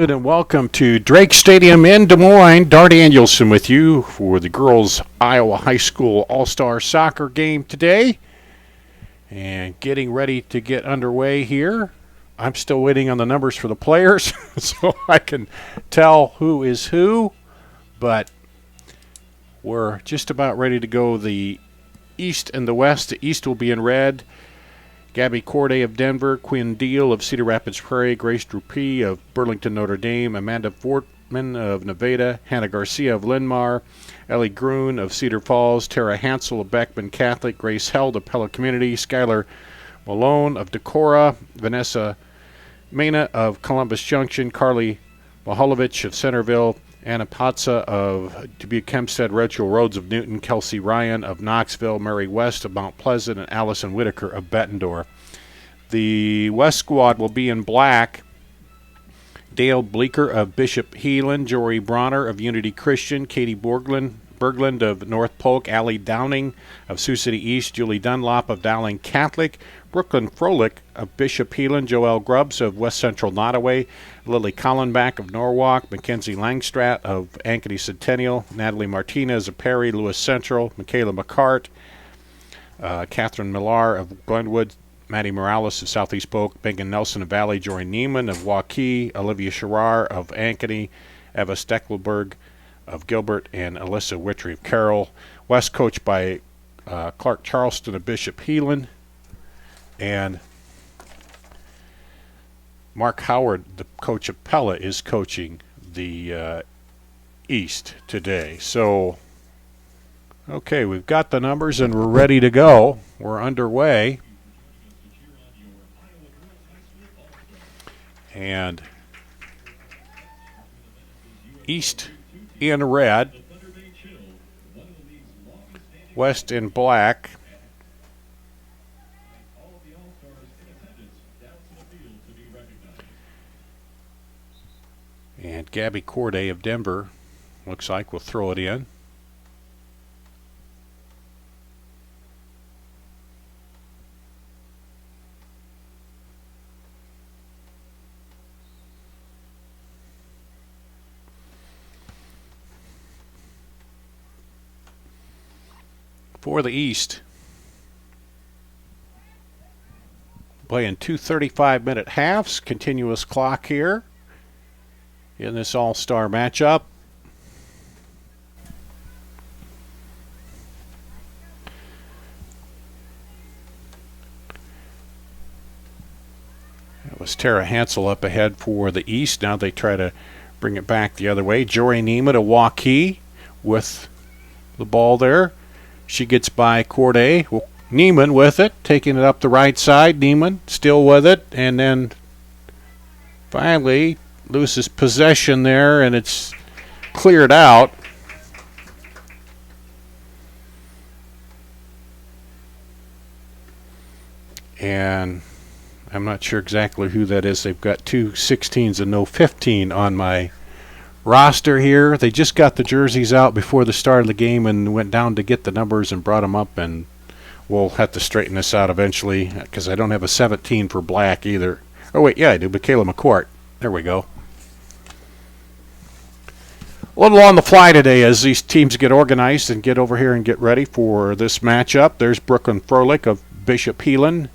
Good and welcome to Drake Stadium in Des Moines. Dart Danielson with you for the girls Iowa High School All-Star Soccer game today. And getting ready to get underway here. I'm still waiting on the numbers for the players so I can tell who is who. But we're just about ready to go the East and the West. The East will be in red. Gabby Corday of Denver, Quinn Deal of Cedar Rapids Prairie, Grace Drupi of Burlington Notre Dame, Amanda Fortman of Nevada, Hannah Garcia of Linmar, Ellie Grun of Cedar Falls, Tara Hansel of Beckman Catholic, Grace Held of Pella Community, Skylar Malone of Decorah, Vanessa Mena of Columbus Junction, Carly Maholovich of Centerville, Anna Patza of Dubuque Hempstead, Rachel Rhodes of Newton, Kelsey Ryan of Knoxville, Mary West of Mount Pleasant, and Allison Whitaker of Bettendorf. The West squad will be in black. Dale Bleeker of Bishop Heelan, Jory Bronner of Unity Christian, Katie Berglund of North Polk, Allie Downing of Sioux City East, Julie Dunlop of Dowling Catholic, Brooklyn Froelich of Bishop Heelan, Joelle Grubbs of West Central Nottoway, Lily Collenbach of Norwalk, Mackenzie Langstrat of Ankeny Centennial, Natalie Martinez of Perry, Lewis Central, Michaela McCart, Catherine Millar of Glenwood, Maddie Morales of Southeast Polk, Megan Nelson of Valley, Jory Neiman of Waukee, Olivia Sherrar of Ankeny, Eva Steckleberg of Gilbert, and Alyssa Wittry of Carroll. West coached by Clark Charleston of Bishop Heelan, and Mark Howard, the coach of Pella, is coaching the East today. So, okay, we've got the numbers and we're ready to go. We're underway. And East in red, West in black. And Gabby Corday of Denver, looks like, will throw it in. For the East, playing 2 35-minute halves, continuous clock here in this all-star matchup. That was Tara Hansel up ahead for the East. Now they try to bring it back the other way. Jory Neiman of Waukee with the ball there. She gets by Corday. Neiman with it, taking it up the right side. Neiman still with it, and then finally loses possession there, and it's cleared out. And I'm not sure exactly who that is. They've got 2 16s and no 15 on my roster here. They just got the jerseys out before the start of the game and went down to get the numbers and brought them up, and we'll have to straighten this out eventually because I don't have a 17 for black either. Oh, wait, yeah, I do. Michaela McCourt. There we go. A little on the fly today as these teams get organized and get over here and get ready for this matchup. There's Brooklyn Froelich of Bishop Heelan.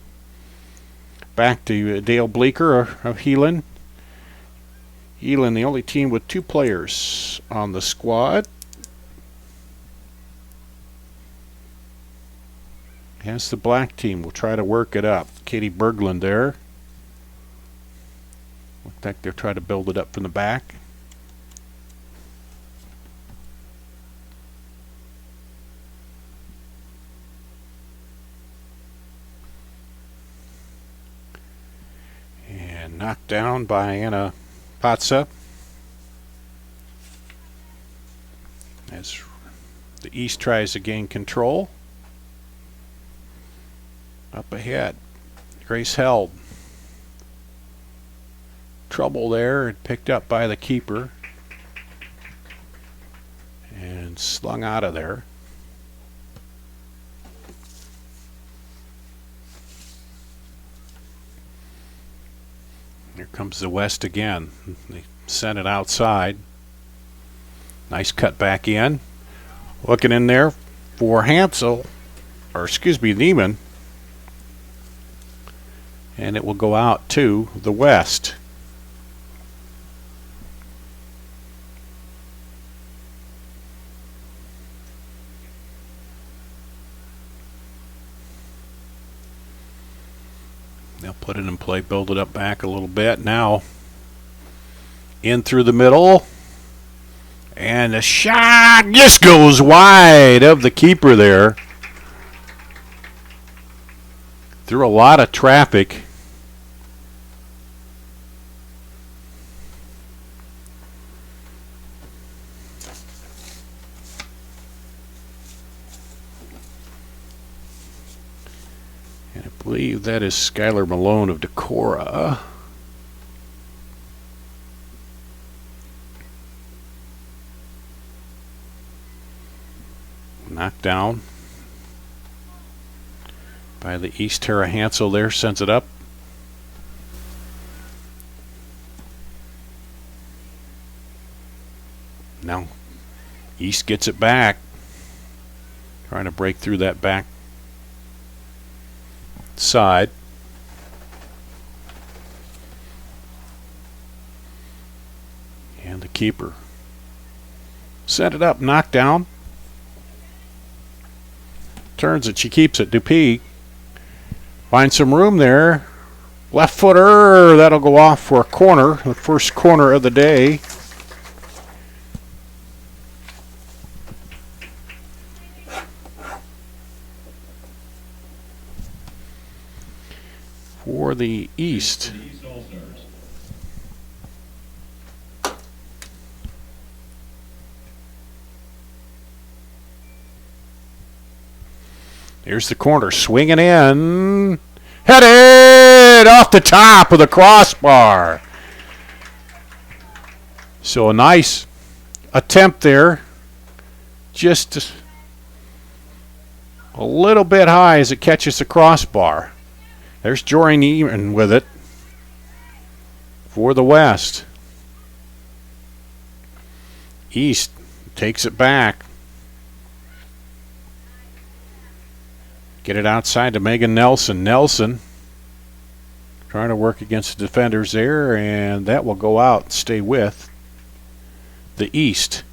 Back to Dale Bleeker of Heelan. Heelan, the only team with 2 players on the squad. As the black team will try to work it up. Katie Berglund there. Looks like they're trying to build it up from the back. And knocked down by Anna Patza. As the East tries to gain control. Up ahead, Grace Held. Trouble there and picked up by the keeper. And slung out of there. Here comes the West again. They sent it outside. Nice cut back in. Looking in there for Hansel, or excuse me, Neiman. And it will go out to the West. They'll put it in play, build it up back a little bit. Now, in through the middle. And the shot just goes wide of the keeper there. Through a lot of traffic. And I believe that is Skylar Malone of Decorah. Knocked down by the East. Tara Hansel there sends it up. Now East gets it back. Trying to break through that back side. And the keeper set it up, knocked down. Turns it, she keeps it. Dupuy finds some room there. Left footer, that'll go off for a corner, the first corner of the day. For the East. Here's the corner, swinging in. Headed off the top of the crossbar. So a nice attempt there. Just a little bit high as it catches the crossbar. There's Jory Neiman with it for the West. East takes it back. Get it outside to Megan Nelson. Nelson trying to work against the defenders there, and that will go out and stay with the East.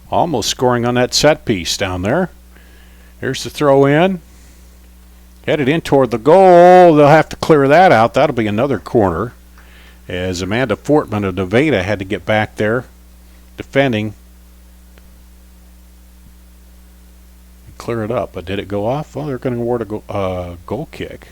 Almost scoring on that set piece down there. Here's the throw in. Headed in toward the goal. They'll have to clear that out. That'll be another corner. As Amanda Fortman of Nevada had to get back there defending. Clear it up. But did it go off? Well, they're going to award a goal kick.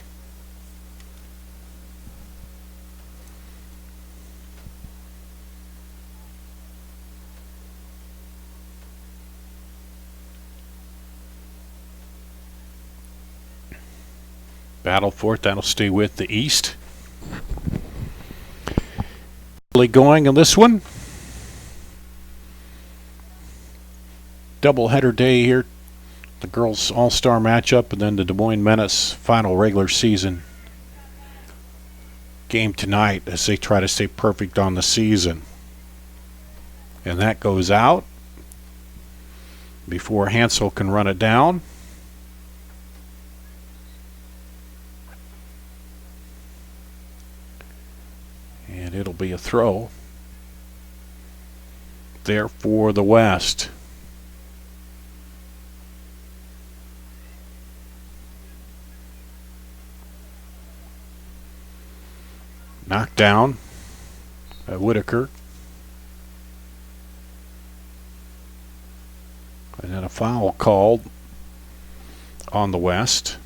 Battle for it. That'll stay with the East. Going on this one. Doubleheader day here. The girls all-star matchup and then the Des Moines Menace final regular season game tonight as they try to stay perfect on the season. And that goes out before Hansel can run it down. And it'll be a throw there for the West. Knocked down by Whitaker. And then a foul called on the West.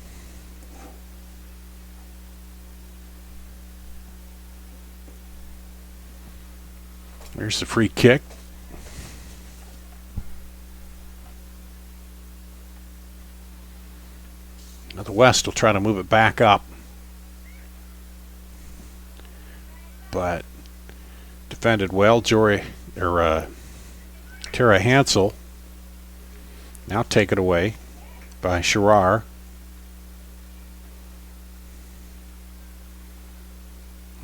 There's the free kick. Now the West will try to move it back up. But defended well. Tara Hansel. Now taken away by Sherrar.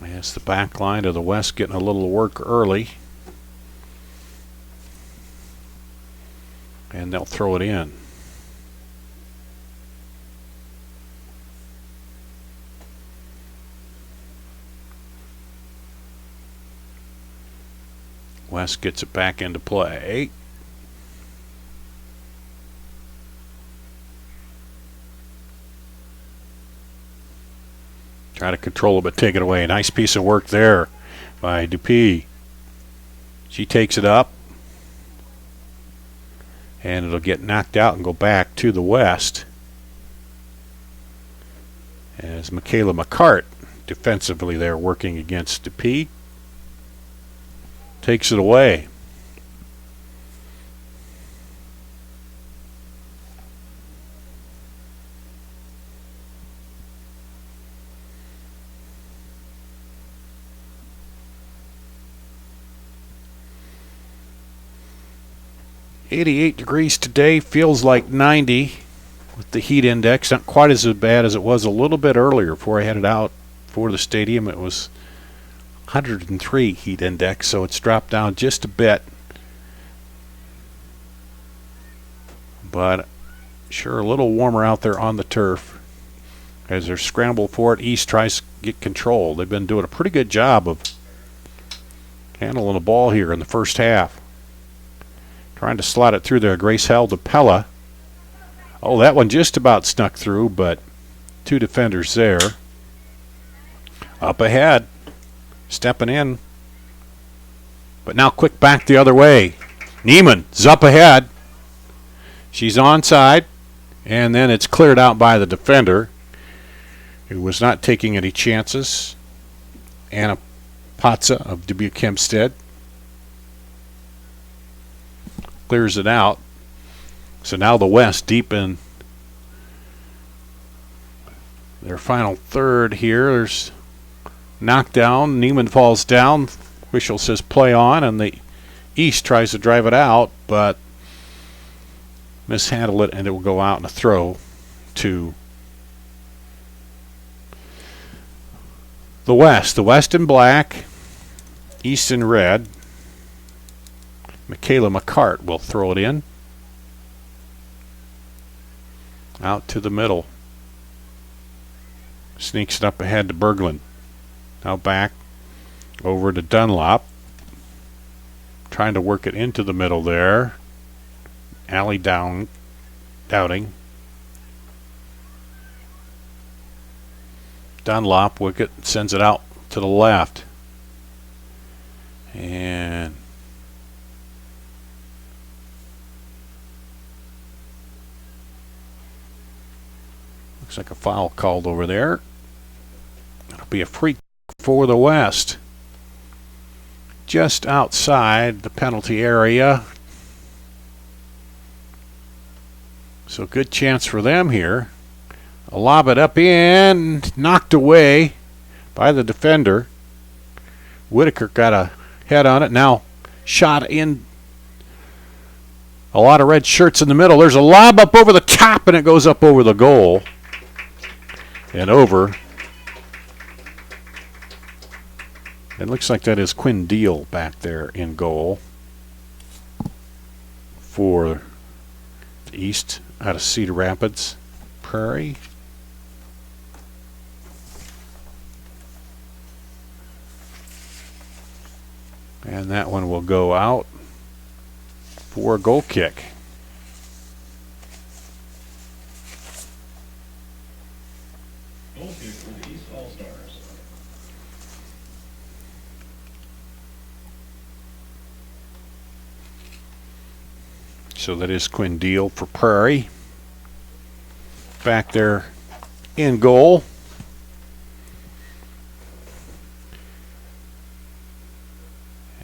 As the back line of the West getting a little work early. And they'll throw it in. West gets it back into play. Try to control it, but take it away. Nice piece of work there by Dupuis. She takes it up. And it'll get knocked out and go back to the West. As Michaela McCart defensively there working against Dupuis. Takes it away. $88 today, feels like 90 with the heat index. Not quite as bad as it was a little bit earlier before I headed out for the stadium. It was 103 heat index, so it's dropped down just a bit. But sure a little warmer out there on the turf as they're scrambled for it. East tries to get control. They've been doing a pretty good job of handling the ball here in the first half. Trying to slot it through there. Grace held to Pella. Oh, that one just about snuck through, but two defenders there. Up ahead. Stepping in. But now quick back the other way. Neiman's up ahead. She's onside. And then it's cleared out by the defender, who was not taking any chances. Anna Patza of Dubuque Hempstead clears it out. So now the West deep in their final third here. There's knockdown. Neiman falls down. Official says play on, and the East tries to drive it out, but mishandle it, and it will go out in a throw to the West. The West in black, East in red. Michaela McCart will throw it in. Out to the middle. Sneaks it up ahead to Berglund. Now back over to Dunlop. Trying to work it into the middle there. Alley down. Dowding. Dunlop wicket sends it out to the left. And looks like a foul called over there. It'll be a free for the West. Just outside the penalty area. So good chance for them here. A lob it up in, knocked away by the defender. Whitaker got a head on it. Now shot in. A lot of red shirts in the middle. There's a lob up over the top, and it goes up over the goal. And over. It looks like that is Quinn Deal back there in goal for the East out of Cedar Rapids Prairie. And that one will go out for a goal kick. Goal kick for the East All-Stars. So that is Quinn Deal for Prairie. Back there in goal.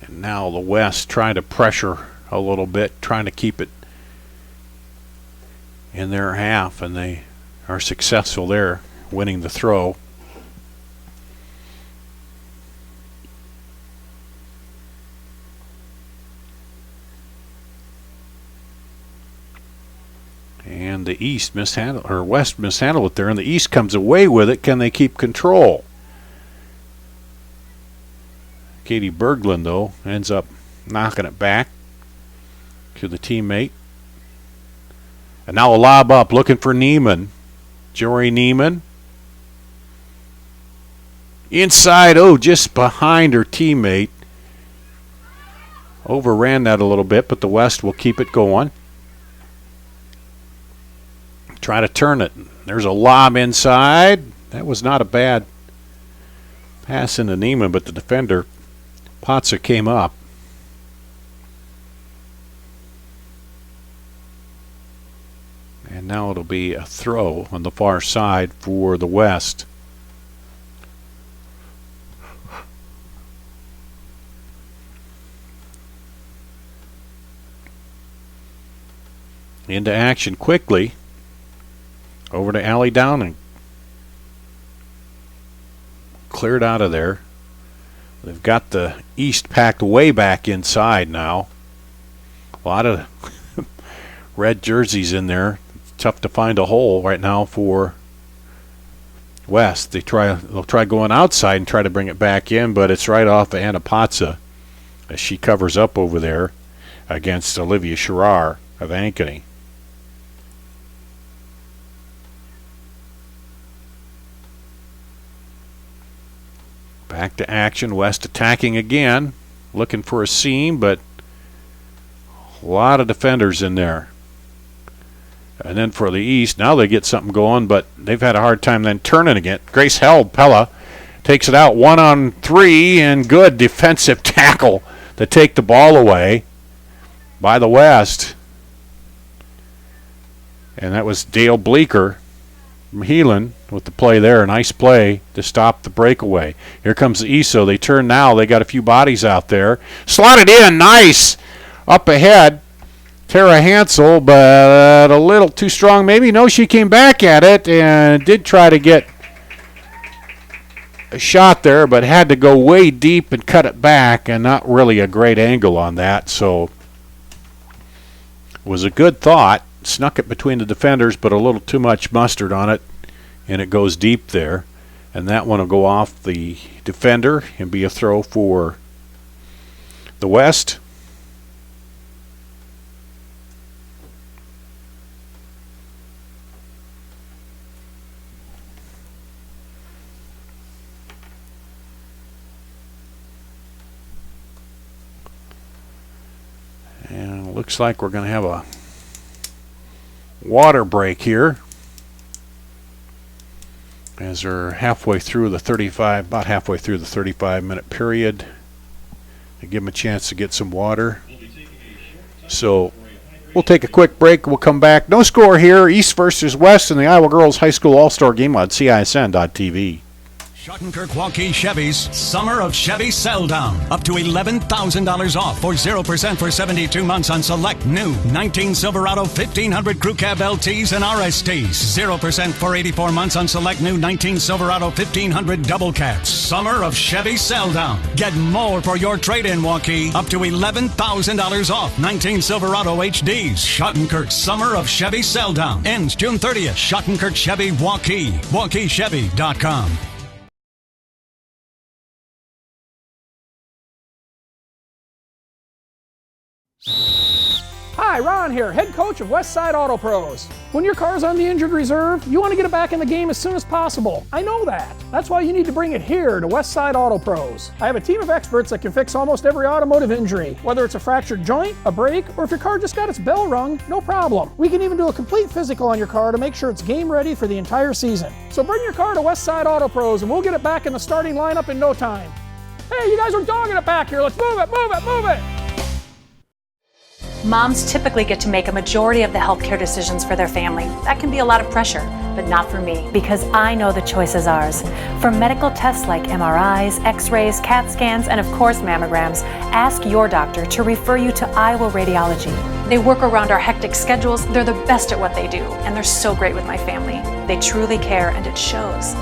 And now the West trying to pressure a little bit, trying to keep it in their half, and they are successful there, winning the throw. And the East mishandle, or West mishandle it there, and the East comes away with it. Can they keep control? Katie Berglund, though, ends up knocking it back to the teammate. And now a lob up, looking for Neiman. Jory Neiman. Inside, just behind her teammate. Overran that a little bit, but the West will keep it going. Try to turn it. There's a lob inside. That was not a bad pass into Neiman, but the defender, Potsa, came up. And now it'll be a throw on the far side for the West. Into action quickly. Over to Allie Downing. Cleared out of there. They've got the East packed way back inside now. A lot of red jerseys in there. It's tough to find a hole right now for West. They'll try going outside and try to bring it back in, but it's right off of Anna Potsa as she covers up over there against Olivia Sherrar of Ankeny. Back to action. West attacking again. Looking for a seam, but a lot of defenders in there. And then for the East, now they get something going, but they've had a hard time then turning again. Grace Held, Pella, takes it out 1-on-3, and good defensive tackle to take the ball away by the West. And that was Dale Bleeker from Heelan with the play there. A nice play to stop the breakaway. Here comes the East, so they turn now. They got a few bodies out there. Slotted in, nice. Up ahead, Tara Hansel, but a little too strong maybe. No, she came back at it and did try to get a shot there, but had to go way deep and cut it back, and not really a great angle on that. So it was a good thought. Snuck it between the defenders, but a little too much mustard on it, and it goes deep there. And that one will go off the defender and be a throw for the West. And it looks like we're going to have a water break here as they're halfway through the 35-minute period. To give them a chance to get some water. So we'll take a quick break. We'll come back. No score here. East versus West in the Iowa Girls High School All-Star Game on CISN.TV. Schottenkirk Waukee Chevy's Summer of Chevy Sell Down. Up to $11,000 off for 0% for 72 months on select new 19 Silverado 1500 Crew Cab LTs and RSTs. 0% for 84 months on select new 19 Silverado 1500 Double Cabs. Summer of Chevy Sell Down. Get more for your trade-in, Waukee. Up to $11,000 off 19 Silverado HDs. Schottenkirk Summer of Chevy Sell Down. Ends June 30th. Schottenkirk Chevy Waukee. WaukeeChevy.com. Hi, Ron here, head coach of Westside Auto Pros. When your car's on the injured reserve, you want to get it back in the game as soon as possible. I know that. That's why you need to bring it here to Westside Auto Pros. I have a team of experts that can fix almost every automotive injury. Whether it's a fractured joint, a brake, or if your car just got its bell rung, no problem. We can even do a complete physical on your car to make sure it's game ready for the entire season. So bring your car to Westside Auto Pros and we'll get it back in the starting lineup in no time. Hey, you guys are dogging it back here. Let's move it, move it, move it. Moms typically get to make a majority of the healthcare decisions for their family. That can be a lot of pressure, but not for me. Because I know the choice is ours. For medical tests like MRIs, X-rays, CAT scans, and of course mammograms, ask your doctor to refer you to Iowa Radiology. They work around our hectic schedules, they're the best at what they do, and they're so great with my family. They truly care, and it shows.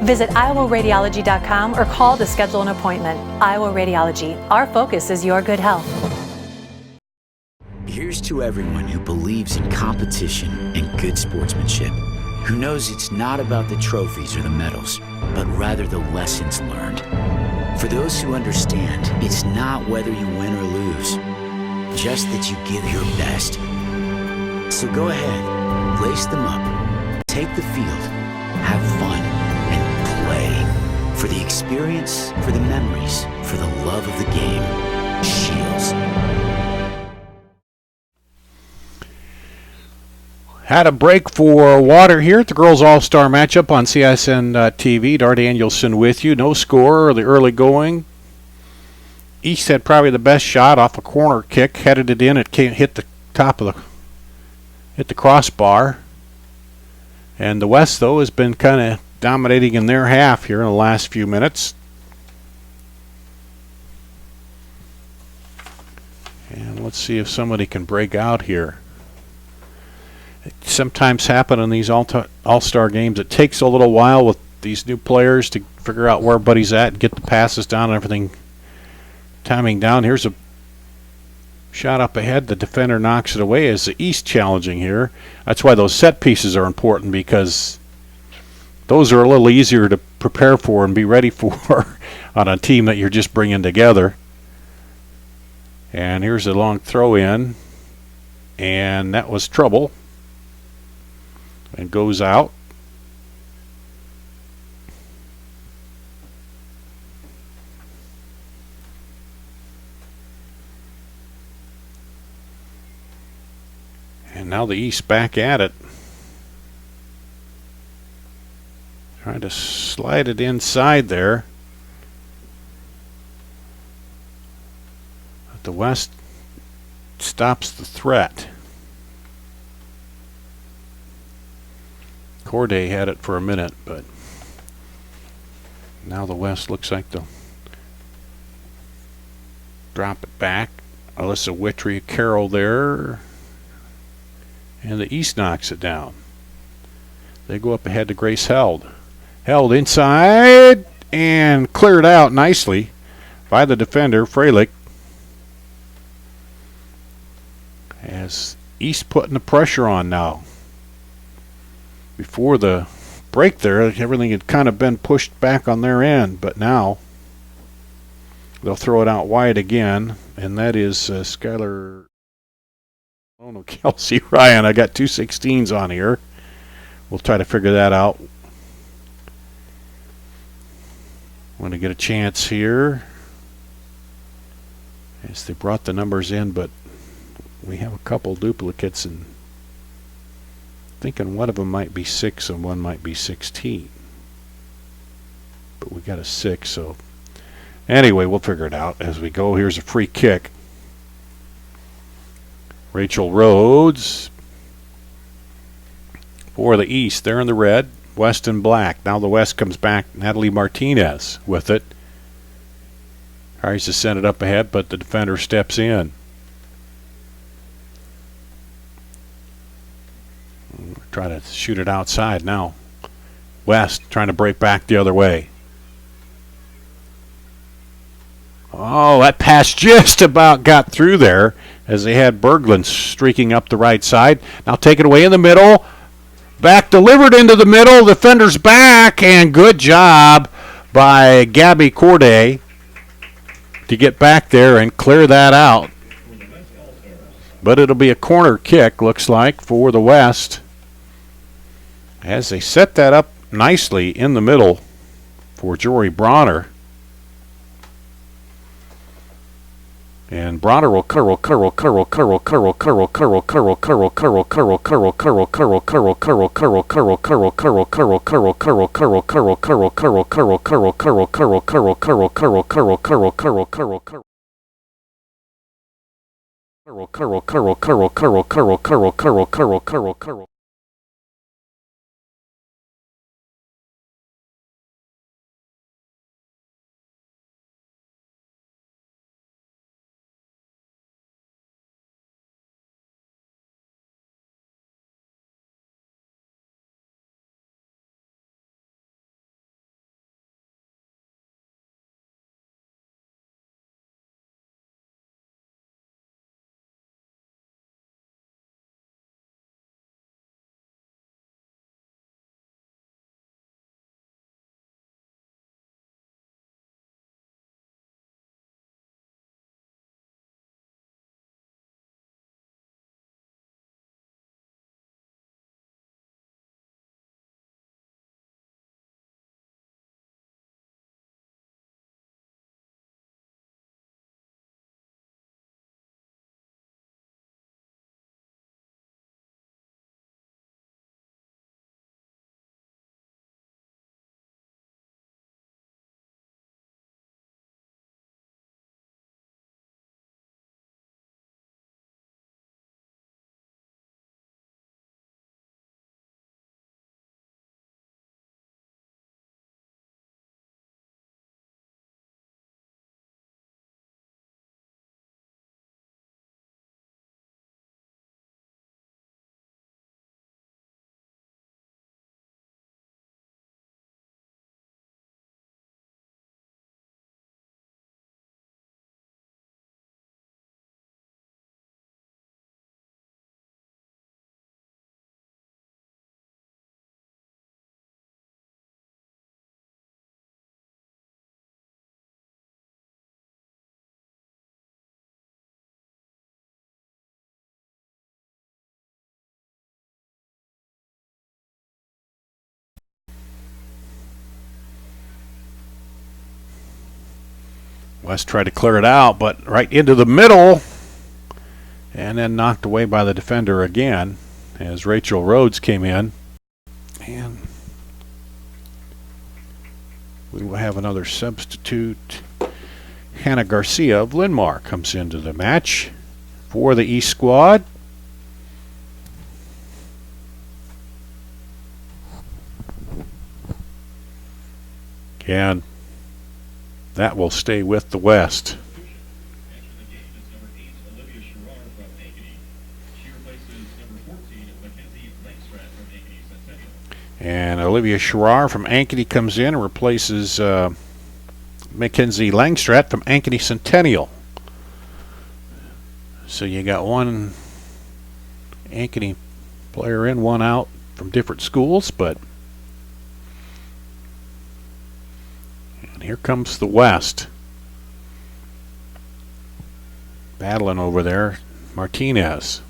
Visit iowaradiology.com or call to schedule an appointment. Iowa Radiology, our focus is your good health. Here's to everyone who believes in competition and good sportsmanship, who knows it's not about the trophies or the medals, but rather the lessons learned. For those who understand, it's not whether you win or lose, just that you give your best. So go ahead, lace them up, take the field, have fun, and play. For the experience, for the memories, for the love of the game. Shields. Had a break for water here at the girls' all-star matchup on CISN TV. Dar Danielson with you. No score early, early going. East had probably the best shot off a corner kick. Headed it in. It can't hit the top of hit the crossbar. And the West, though, has been kind of dominating in their half here in the last few minutes. And let's see if somebody can break out here. It sometimes happen in these all-star games. It takes a little while with these new players to figure out where everybody's at and get the passes down and everything timing down. Here's a shot up ahead. The defender knocks it away. As the East challenging here. That's why those set pieces are important, because those are a little easier to prepare for and be ready for on a team that you're just bringing together. And here's a long throw in, and that was trouble. And goes out. And now the East back at it. Trying to slide it inside there. But the West stops the threat. Corday had it for a minute, but now the West looks like they'll drop it back. Alyssa Wittry, Carroll there. And the East knocks it down. They go up ahead to Grace Held. Held inside and cleared out nicely by the defender, Freilich. As East putting the pressure on now. Before the break there, everything had kind of been pushed back on their end, but now they'll throw it out wide again, and that is Skylar. Oh no, Kelsey Ryan. I got two 16s on here. We'll try to figure that out. Want to get a chance here as they brought the numbers in, but we have a couple duplicates, and thinking one of them might be 6 and one might be 16. But we got a 6, so anyway, we'll figure it out as we go. Here's a free kick. Rachel Rhodes for the East. They're in the red. West in black. Now the West comes back. Natalie Martinez with it. Tries to send it up ahead, but the defender steps in. Try to shoot it outside now. West trying to break back the other way. Oh, that pass just about got through there as they had Berglund streaking up the right side. Now taken away in the middle. Back delivered into the middle. Defender's back, and good job by Gabby Corday to get back there and clear that out. But it'll be a corner kick, looks like, for the West, as they set that up nicely in the middle for Jory Bronner. And Bronner will curl West tried to clear it out, but right into the middle, and then knocked away by the defender again as Rachel Rhodes came in. And we will have another substitute. Hannah Garcia of Linmar comes into the match for the East squad. And that will stay with the West. Entering the game is number 8, Olivia Sherrar from Ankeny. She replaces number 14, Mackenzie Langstrat from Ankeny Centennial. And Olivia Sherrar from Ankeny comes in and replaces Mackenzie Langstrat from Ankeny Centennial. So you got one Ankeny player in, one out from different schools, but and here comes the West. Battling over there, Martinez.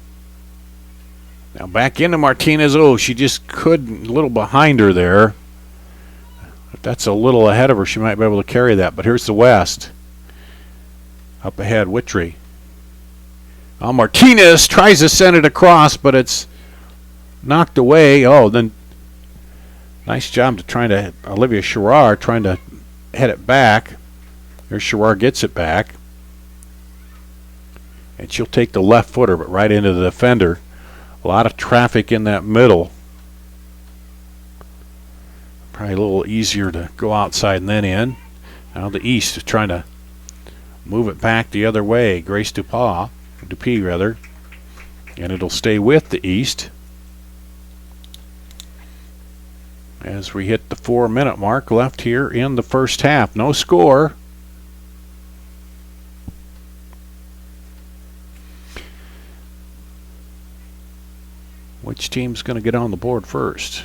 Now back into Martinez. Oh, she just couldn't, a little behind her there. If that's a little ahead of her, she might be able to carry that. But here's the West. Up ahead, Wittry. Martinez tries to send it across, but it's knocked away. Oh, then nice job to trying to Olivia Sherrar trying to head it back. There's Sherrar gets it back. And she'll take the left footer, but right into the defender. A lot of traffic in that middle. Probably a little easier to go outside and then in. Now the East is trying to move it back the other way. Grace Dupee rather. And it'll stay with the East. As we hit the 4-minute mark left here in the first half. No score. Which team's going to get on the board first?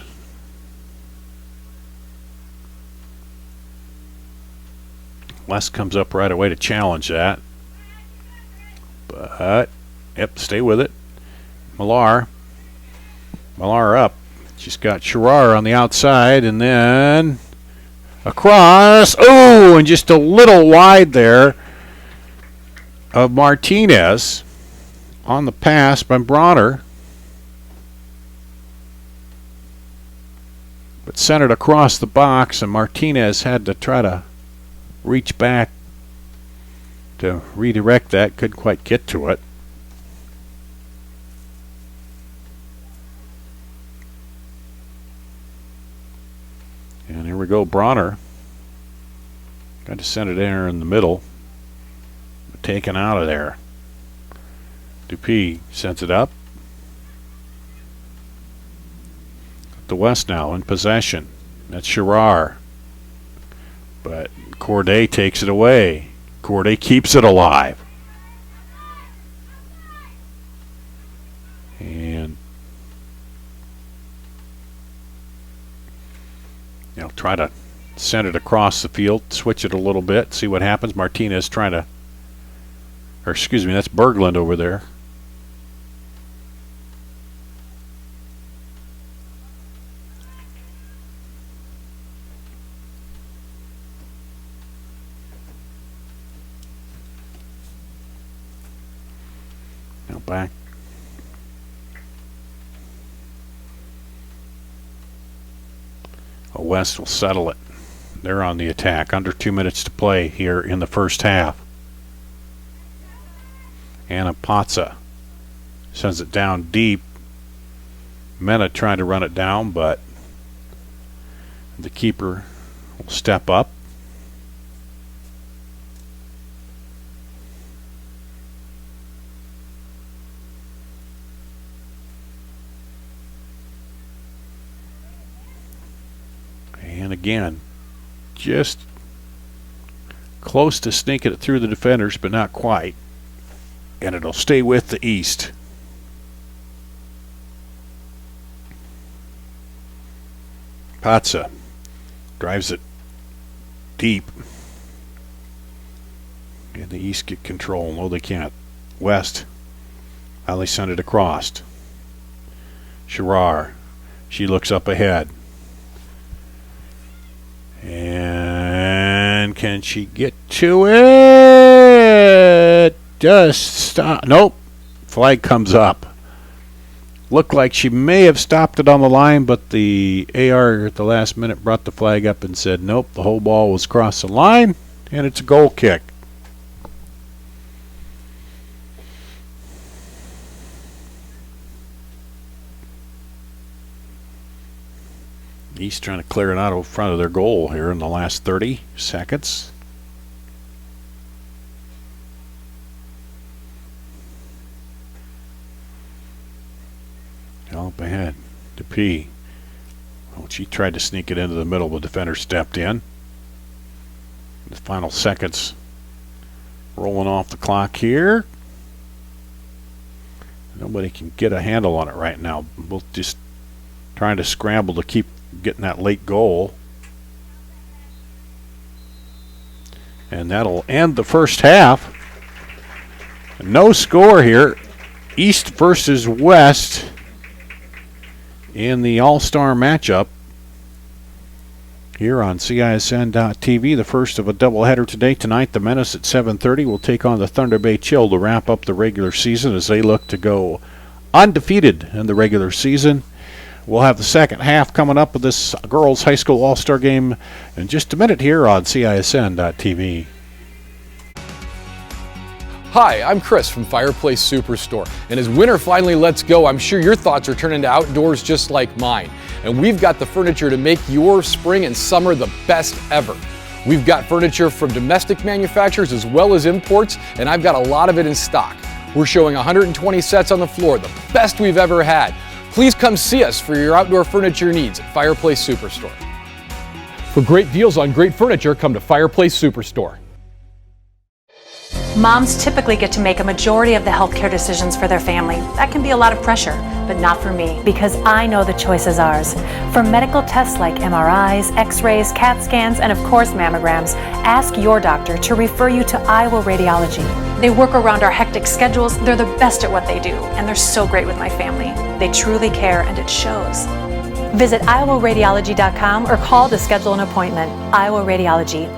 West comes up right away to challenge that. But, yep, stay with it. Millar up. She's got Sherrar on the outside, and then across. Oh, and just a little wide there of Martinez on the pass by Bronner. But centered across the box, and Martinez had to try to reach back to redirect that. Couldn't quite get to it. And here we go, Bronner. Got to send it there in the middle. Taken out of there. Dupee sends it up. The West now in possession. That's Sherrar. But Corday takes it away. Corday keeps it alive. And try to send it across the field, switch it a little bit, see what happens. Martinez trying to, or excuse me, that's Berglund over there. Now back. West will settle it. They're on the attack. Under 2 minutes to play here in the first half. Anna Patza sends it down deep. Mena trying to run it down, but the keeper will step up. And again, just close to sneaking it through the defenders, but not quite. And it'll stay with the East. Patza drives it deep. And the East get control. No, they can't. West. How they send it across. Sherrar. She looks up ahead. And Can she get to it? Just stop. Nope. Flag comes up. Looked like she may have stopped it on the line, but the AR at the last minute brought the flag up and said, nope, the whole ball was across the line, and it's a goal kick. East trying to clear it out in front of their goal here in the last 30 seconds. Up ahead to P. Well, she tried to sneak it into the middle, the defender stepped in. The final seconds rolling off the clock here. Nobody can get a handle on it right now. Both just trying to scramble to keep getting that late goal. And that'll end the first half. No score here. East versus West in the All-Star matchup here on CISN.TV, the first of a doubleheader today. Tonight, the Menace at 7:30 will take on the Thunder Bay Chill to wrap up the regular season as they look to go undefeated in the regular season. We'll have the second half coming up of this girls' high school All-Star game in just a minute here on CISN.TV. Hi, I'm Chris from Fireplace Superstore, and as winter finally lets go, I'm sure your thoughts are turning to outdoors just like mine. And we've got the furniture to make your spring and summer the best ever. We've got furniture from domestic manufacturers as well as imports, and I've got a lot of it in stock. We're showing 120 sets on the floor, the best we've ever had. Please come see us for your outdoor furniture needs at Fireplace Superstore. For great deals on great furniture, come to Fireplace Superstore. Moms typically get to make a majority of the healthcare decisions for their family. That can be a lot of pressure, but not for me, because I know the choice is ours. For medical tests like MRIs, X-rays, CAT scans, and of course mammograms, ask your doctor to refer you to Iowa Radiology. They work around our hectic schedules, they're the best at what they do, and they're so great with my family. They truly care, and it shows. Visit iowaradiology.com or call to schedule an appointment. Iowa Radiology.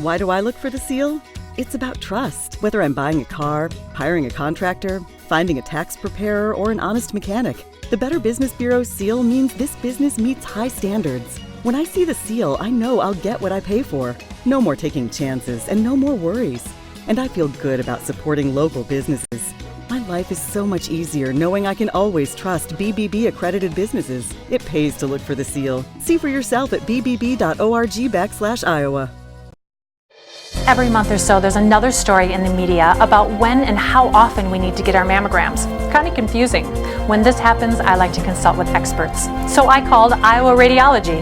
Why do I look for the seal? It's about trust. Whether I'm buying a car, hiring a contractor, finding a tax preparer, or an honest mechanic, the Better Business Bureau's seal means this business meets high standards. When I see the seal, I know I'll get what I pay for. No more taking chances and no more worries. And I feel good about supporting local businesses. My life is so much easier knowing I can always trust BBB accredited businesses. It pays to look for the seal. See for yourself at bbb.org/Iowa. Every month or so, there's another story in the media about when and how often we need to get our mammograms. Kind of confusing. When this happens, I like to consult with experts. So I called Iowa Radiology.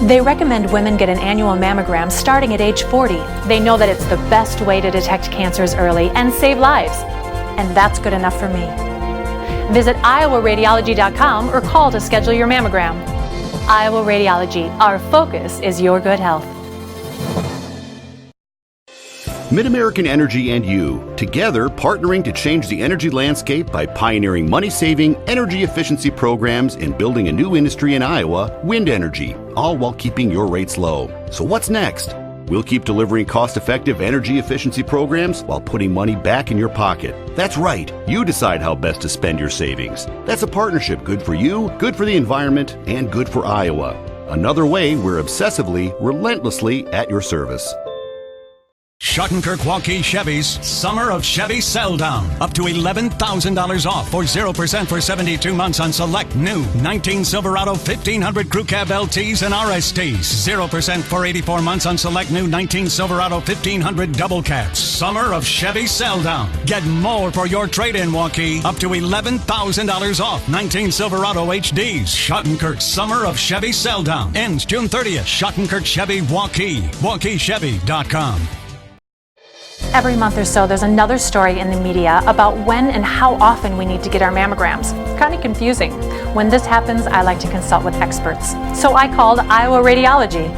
They recommend women get an annual mammogram starting at age 40. They know that it's the best way to detect cancers early and save lives. And that's good enough for me. Visit iowaradiology.com or call to schedule your mammogram. Iowa Radiology, our focus is your good health. MidAmerican Energy and you, together partnering to change the energy landscape by pioneering money-saving, energy efficiency programs and building a new industry in Iowa, wind energy, all while keeping your rates low. So what's next? We'll keep delivering cost-effective energy efficiency programs while putting money back in your pocket. That's right. You decide how best to spend your savings. That's a partnership good for you, good for the environment, and good for Iowa. Another way we're obsessively, relentlessly at your service. Schottenkirk Waukee Chevy's Summer of Chevy Sell Down. Up to $11,000 off for 0% for 72 months on select new 19 Silverado 1500 Crew Cab LTs and RSTs. 0% for 84 months on select new 19 Silverado 1500 Double Cabs. Summer of Chevy Sell Down. Get more for your trade-in, Waukee. Up to $11,000 off 19 Silverado HDs. Schottenkirk Summer of Chevy Sell Down. Ends June 30th. Schottenkirk Chevy Waukee. WaukeeChevy.com. Every month or so, there's another story in the media about when and how often we need to get our mammograms. Kind of confusing. When this happens, I like to consult with experts. So I called Iowa Radiology.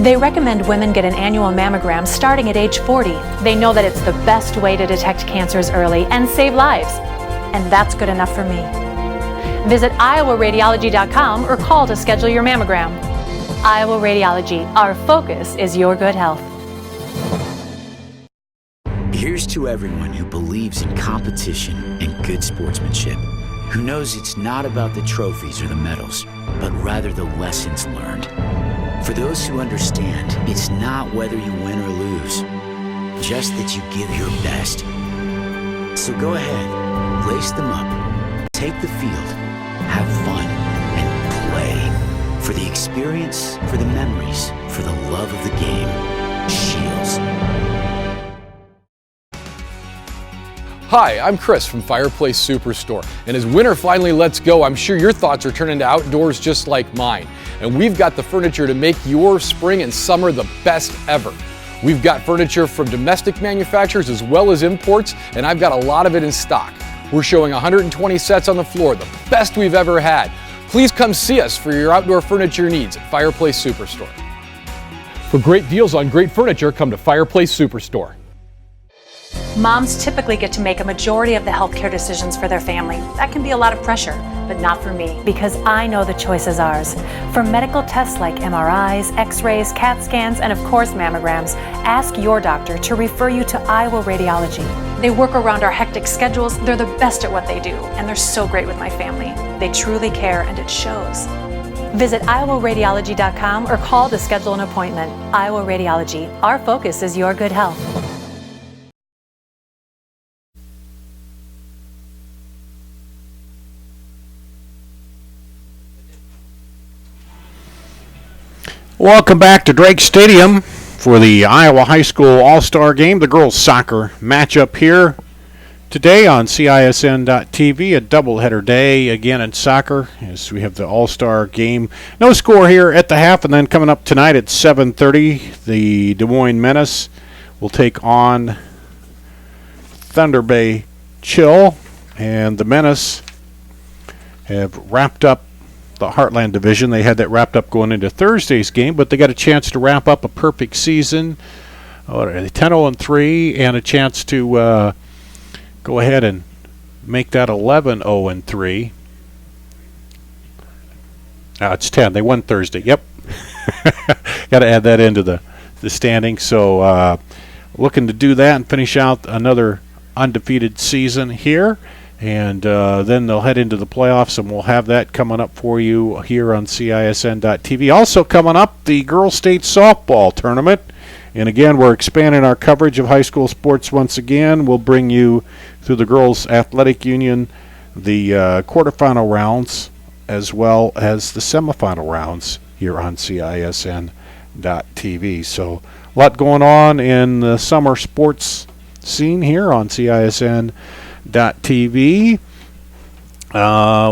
They recommend women get an annual mammogram starting at age 40. They know that it's the best way to detect cancers early and save lives. And that's good enough for me. Visit iowaradiology.com or call to schedule your mammogram. Iowa Radiology. Our focus is your good health. Here's to everyone who believes in competition and good sportsmanship, who knows it's not about the trophies or the medals, but rather the lessons learned. For those who understand, it's not whether you win or lose, just that you give your best. So go ahead, lace them up, take the field, have fun, and play. For the experience, for the memories, for the love of the game. Shields. Hi, I'm Chris from Fireplace Superstore, and as winter finally lets go, I'm sure your thoughts are turning to outdoors just like mine. And we've got the furniture to make your spring and summer the best ever. We've got furniture from domestic manufacturers as well as imports, and I've got a lot of it in stock. We're showing 120 sets on the floor, the best we've ever had. Please come see us for your outdoor furniture needs at Fireplace Superstore. For great deals on great furniture, come to Fireplace Superstore. Moms typically get to make a majority of the healthcare decisions for their family. That can be a lot of pressure, but not for me, because I know the choice is ours. For medical tests like MRIs, X-rays, CAT scans, and of course mammograms, ask your doctor to refer you to Iowa Radiology. They work around our hectic schedules, they're the best at what they do, and they're so great with my family. They truly care, and it shows. Visit iowaradiology.com or call to schedule an appointment. Iowa Radiology. Our focus is your good health. Welcome back to Drake Stadium for the Iowa High School All-Star Game, the girls' soccer matchup here today on CISN.TV, a doubleheader day again in soccer as we have the All-Star Game. No score here at the half, and then coming up tonight at 7:30, the Des Moines Menace will take on Thunder Bay Chill, and the Menace have wrapped up the Heartland Division. They had that wrapped up going into Thursday's game, but they got a chance to wrap up a perfect season, 10-0-3, and a chance to go ahead and make that 11-0-3. It's 10. They won Thursday. Yep. Got to add that into the standing. So looking to do that and finish out another undefeated season here. And then they'll head into the playoffs, and we'll have that coming up for you here on CISN.TV. Also coming up, the Girls State Softball Tournament. And again, we're expanding our coverage of high school sports once again. We'll bring you through the Girls Athletic Union the quarterfinal rounds as well as the semifinal rounds here on CISN.TV. So a lot going on in the summer sports scene here on CISN.TV.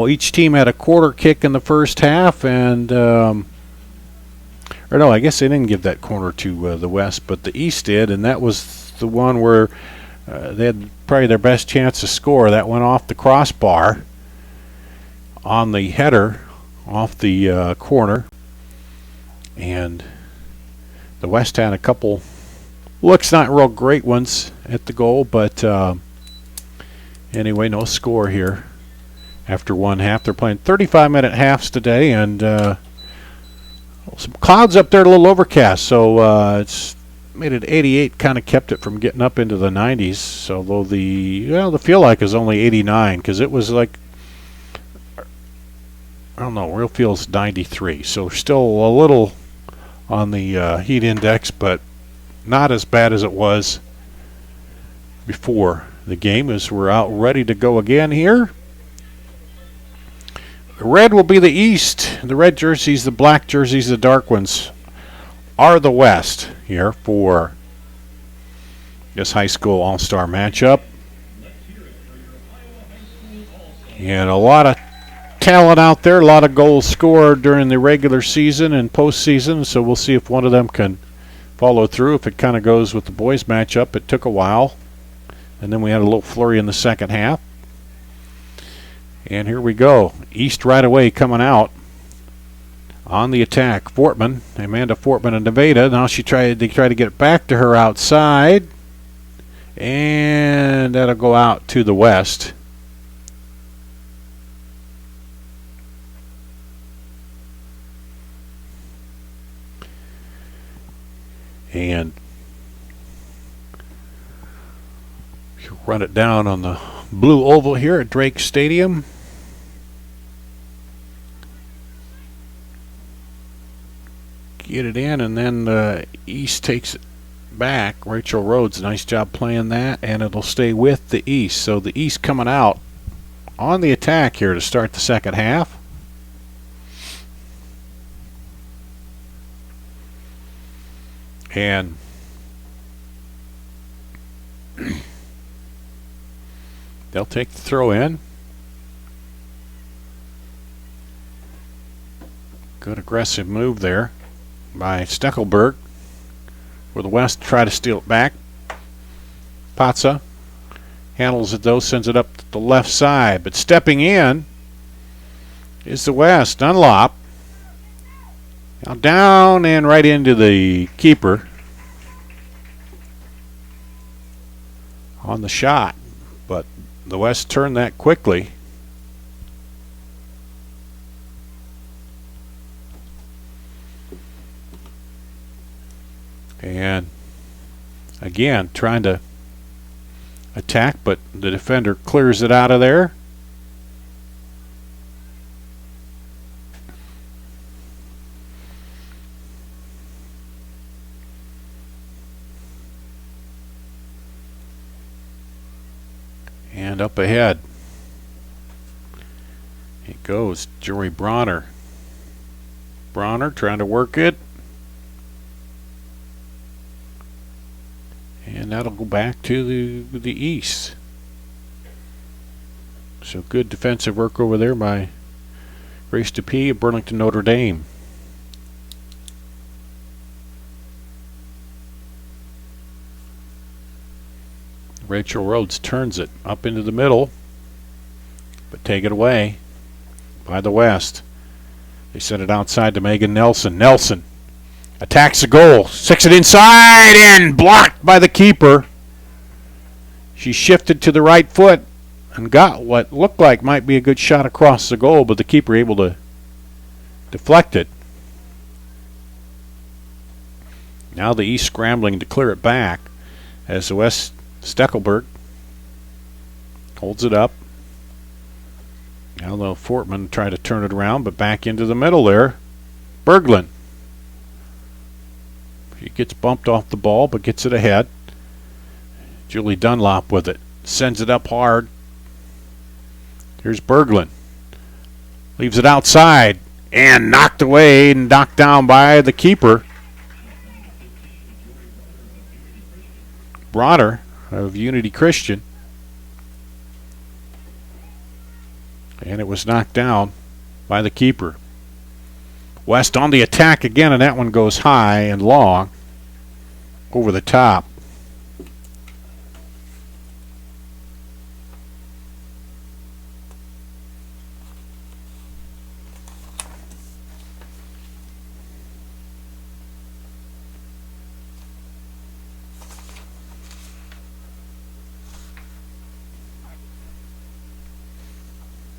Each team had a quarter kick in the first half, and or no, I guess they didn't give that corner to the West, but the East did, and that was the one where they had probably their best chance to score. That went off the crossbar on the header off the corner, and the West had a couple looks not real great ones at the goal, but anyway, no score here after one half. They're playing 35-minute halves today, and some clouds up there, a little overcast, so it's made it 88, kind of kept it from getting up into the 90s, although the feel like is only 89, because it was like, I don't know, real feels 93, so still a little on the heat index, but not as bad as it was before the game, as we're out ready to go again here. The red will be the East. The red jerseys, the black jerseys, the dark ones are the West here for this high school all-star matchup. And a lot of talent out there, a lot of goals scored during the regular season and postseason, so we'll see if one of them can follow through. If it kind of goes with the boys matchup, it took a while. And then we had a little flurry in the second half. And here we go. East right away coming out on the attack. Fortman, Amanda Fortman of Nevada. Now they try to get it back to her outside. And that'll go out to the West. And you run it down on the blue oval here at Drake Stadium. Get it in, and then the East takes it back. Rachel Rhodes, nice job playing that, and it'll stay with the East. So the East coming out on the attack here to start the second half. And they'll take the throw in. Good aggressive move there by Steckelberg, where the West try to steal it back. Patza handles it though, sends it up the left side, but stepping in is the West. Dunlop now down and right into the keeper on the shot, but the West turned that quickly. And again, trying to attack, but the defender clears it out of there. And up ahead it goes. Jory Bronner. Bronner trying to work it. And that'll go back to the East. So good defensive work over there by Grace DePee of Burlington Notre Dame. Rachel Rhodes turns it up into the middle, but take it away by the West. They send it outside to Megan Nelson. Nelson attacks the goal, sticks it inside, and blocked by the keeper. She shifted to the right foot and got what looked like might be a good shot across the goal, but the keeper able to deflect it. Now the East scrambling to clear it back as the West. Steckelberg holds it up. Now the Fortman try to turn it around, but back into the middle there. Berglund. She gets bumped off the ball, but gets it ahead. Julie Dunlop with it. Sends it up hard. Here's Berglund. Leaves it outside and knocked away and knocked down by the keeper. Bronner of Unity Christian. And it was knocked down by the keeper. West on the attack again, and that one goes high and long over the top.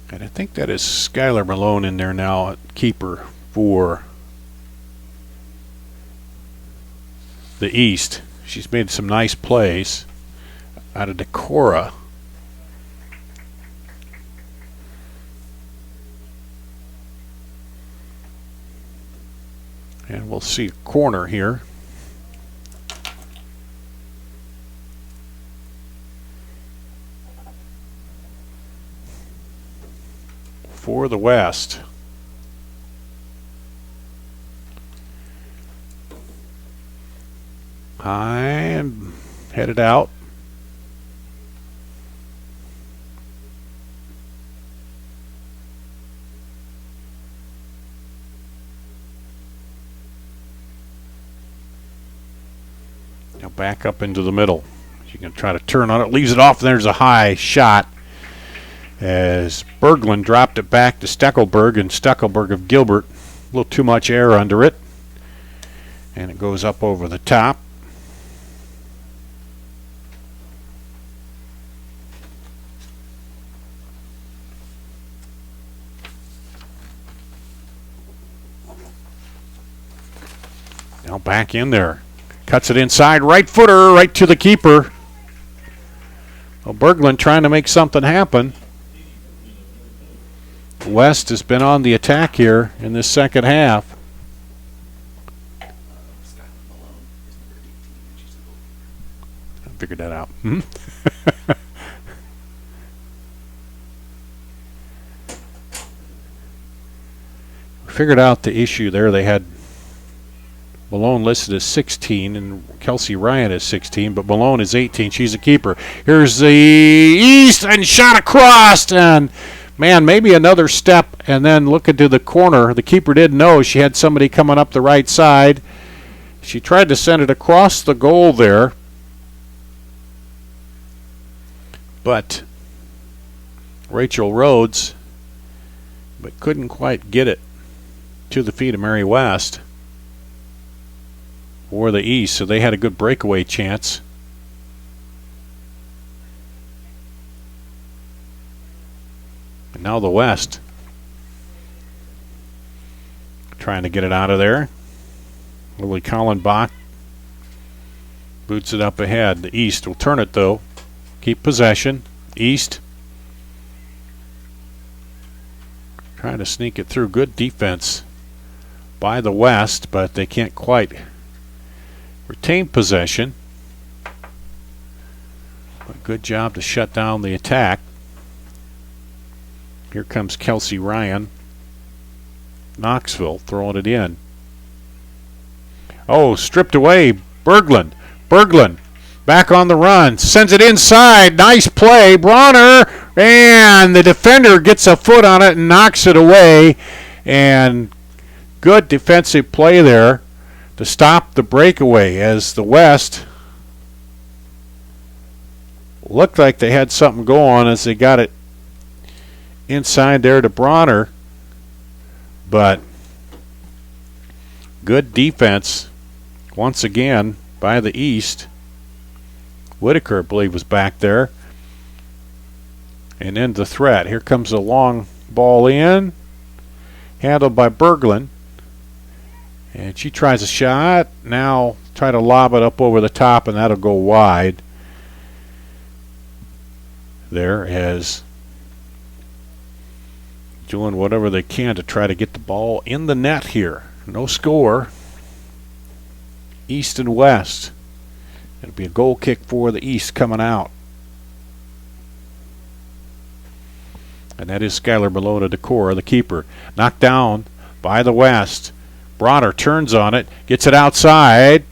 And I think that is Skylar Malone in there now at keeper for the East. She's made some nice plays out of Decorah. And we'll see a corner here. For the West. High and headed out. Now back up into the middle. You can try to turn on it, leaves it off, and there's a high shot as Berglund dropped it back to Steckelberg, and Steckelberg of Gilbert, a little too much air under it, and it goes up over the top. Now back in there. Cuts it inside, right footer, right to the keeper. Well, Berglund trying to make something happen. West has been on the attack here in this second half. I figured that out. Figured out the issue there. They had Malone listed as 16 and Kelsey Ryan is 16, but Malone is 18. She's a keeper. Here's the East and shot across, and man, maybe another step and then looking to the corner. The keeper didn't know she had somebody coming up the right side. She tried to send it across the goal there, but Rachel Rhodes couldn't quite get it to the feet of Mary West or the East, so they had a good breakaway chance. And now the West trying to get it out of there. Lily Collenbach boots it up ahead. The East will turn it though. Keep possession. East trying to sneak it through. Good defense by the West, but they can't quite retain possession. A good job to shut down the attack. Here comes Kelsey Ryan. Knoxville throwing it in. Oh, stripped away. Berglund. Berglund back on the run. Sends it inside. Nice play. Bronner. And the defender gets a foot on it and knocks it away. And good defensive play there to stop the breakaway as the West looked like they had something going as they got it inside there to Bronner. But good defense once again by the East. Whitaker, I believe, was back there. And then the threat. Here comes a long ball in. Handled by Berglund. And she tries a shot. Now try to lob it up over the top, and that'll go wide. There as doing whatever they can to try to get the ball in the net here. No score. East and West. It'll be a goal kick for the East coming out. And that is Skylar Bologna Decora, the keeper. Knocked down by the West. Bronner turns on it, gets it outside.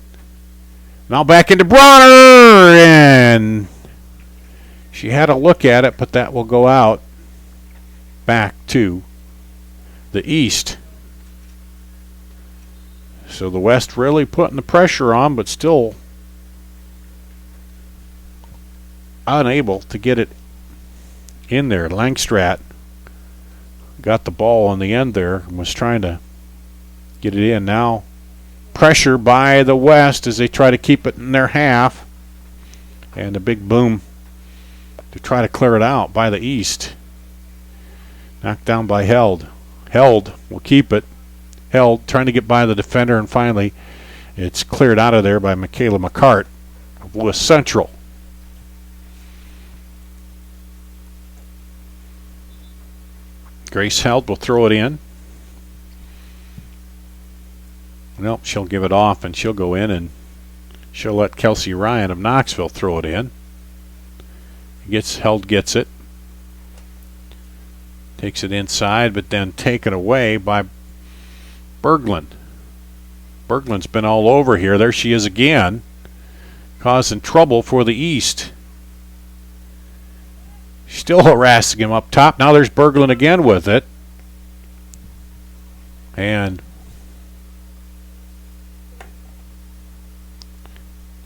Now back into Bronner, and she had a look at it, but that will go out back to the East. So the West really putting the pressure on, but still unable to get it in there. Langstrat got the ball on the end there and was trying to get it in. Now pressure by the West as they try to keep it in their half. And a big boom to try to clear it out by the East. Knocked down by Held. Held will keep it. Held trying to get by the defender, and finally it's cleared out of there by Michaela McCart of Lewis Central. Grace Held will throw it in. Nope, she'll give it off and she'll go in and she'll let Kelsey Ryan of Knoxville throw it in. Held gets it. Takes it inside, but then taken away by Berglund. Berglund's been all over here. There she is again, causing trouble for the East. Still harassing him up top. Now there's Berglund again with it. And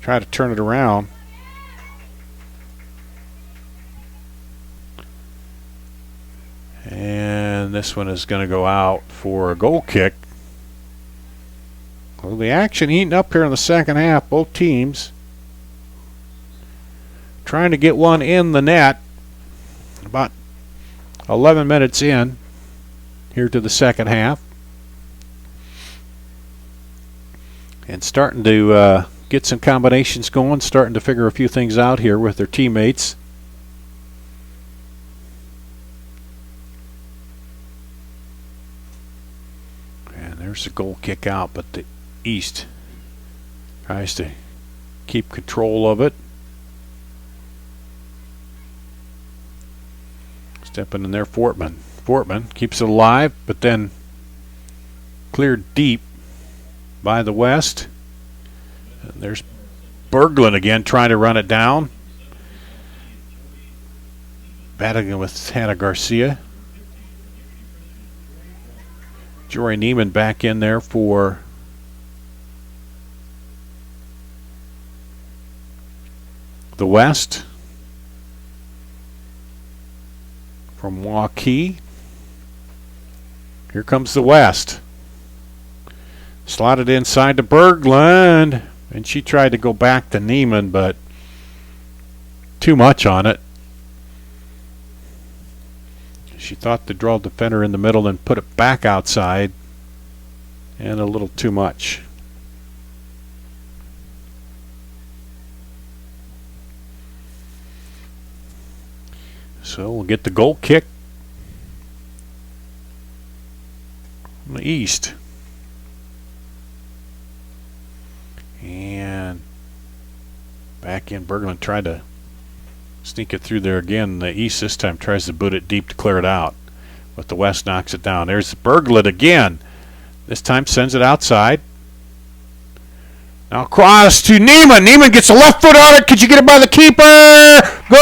try to turn it around. And this one is going to go out for a goal kick. Well, the action heating up here in the second half. Both teams trying to get one in the net. About 11 minutes in here to the second half. And starting to get some combinations going, starting to figure a few things out here with their teammates. And there's a goal kick out, but the East tries to keep control of it. Stepping in there, Fortman. Fortman keeps it alive, but then cleared deep by the West. And there's Berglund again trying to run it down. Battling with Hannah Garcia. Jory Neiman back in there for the West. From Waukee. Here comes the West. Slotted inside to Berglund. And she tried to go back to Neiman, but too much on it. She thought to draw the defender in the middle and put it back outside. And a little too much. So we'll get the goal kick from the East. And back in, Berglund tried to sneak it through there again. The East this time tries to boot it deep to clear it out. But the West knocks it down. There's Berglund again. This time sends it outside. Now across to Neiman. Neiman gets a left foot on it. Could you get it by the keeper? Goal!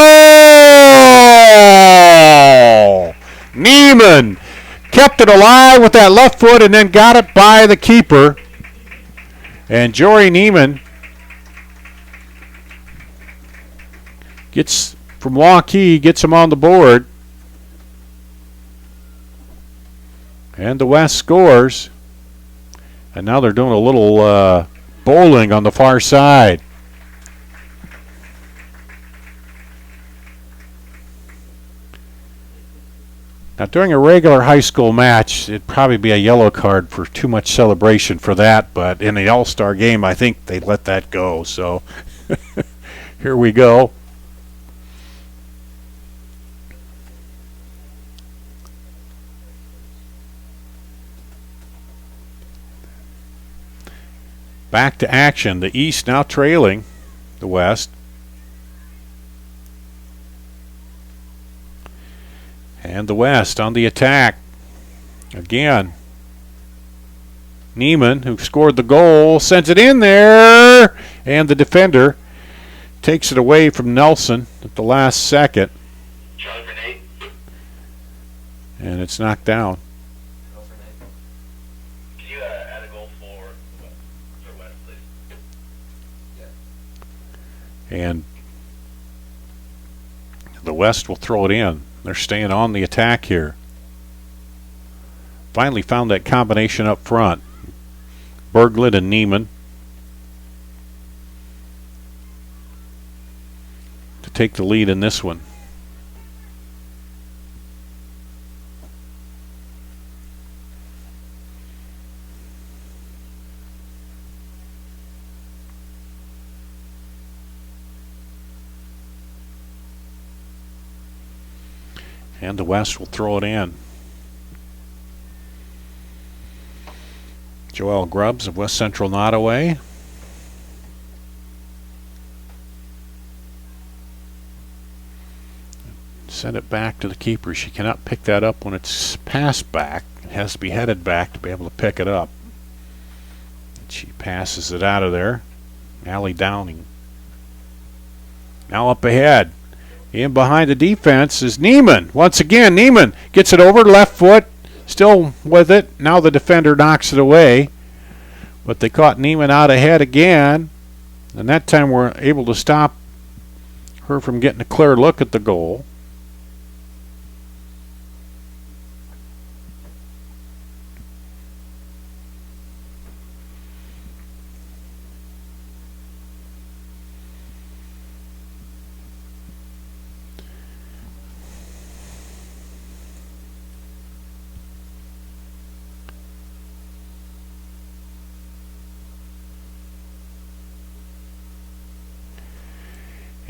Neiman kept it alive with that left foot and then got it by the keeper. And Jory Neiman gets from Waukee, gets him on the board. And the West scores. And now they're doing a little bowling on the far side. Now, during a regular high school match, it'd probably be a yellow card for too much celebration for that, but in the All-Star game, I think they let that go. So, here we go. Back to action. The East now trailing the West. And the West on the attack. Again. Neiman, who scored the goal, sends it in there. And the defender takes it away from Nelson at the last second. And it's knocked down. Can you add a goal for West, please? And the West will throw it in. They're staying on the attack here. Finally found that combination up front. Berglund and Neiman to take the lead in this one. And the West will throw it in. Joel Grubbs of West Central Nottoway. Send it back to the keeper. She cannot pick that up when it's passed back. It has to be headed back to be able to pick it up. And she passes it out of there. Allie Downing. Now up ahead. In behind the defense is Neiman. Once again, Neiman gets it over, left foot, still with it. Now the defender knocks it away. But they caught Neiman out ahead again. And that time we're able to stop her from getting a clear look at the goal.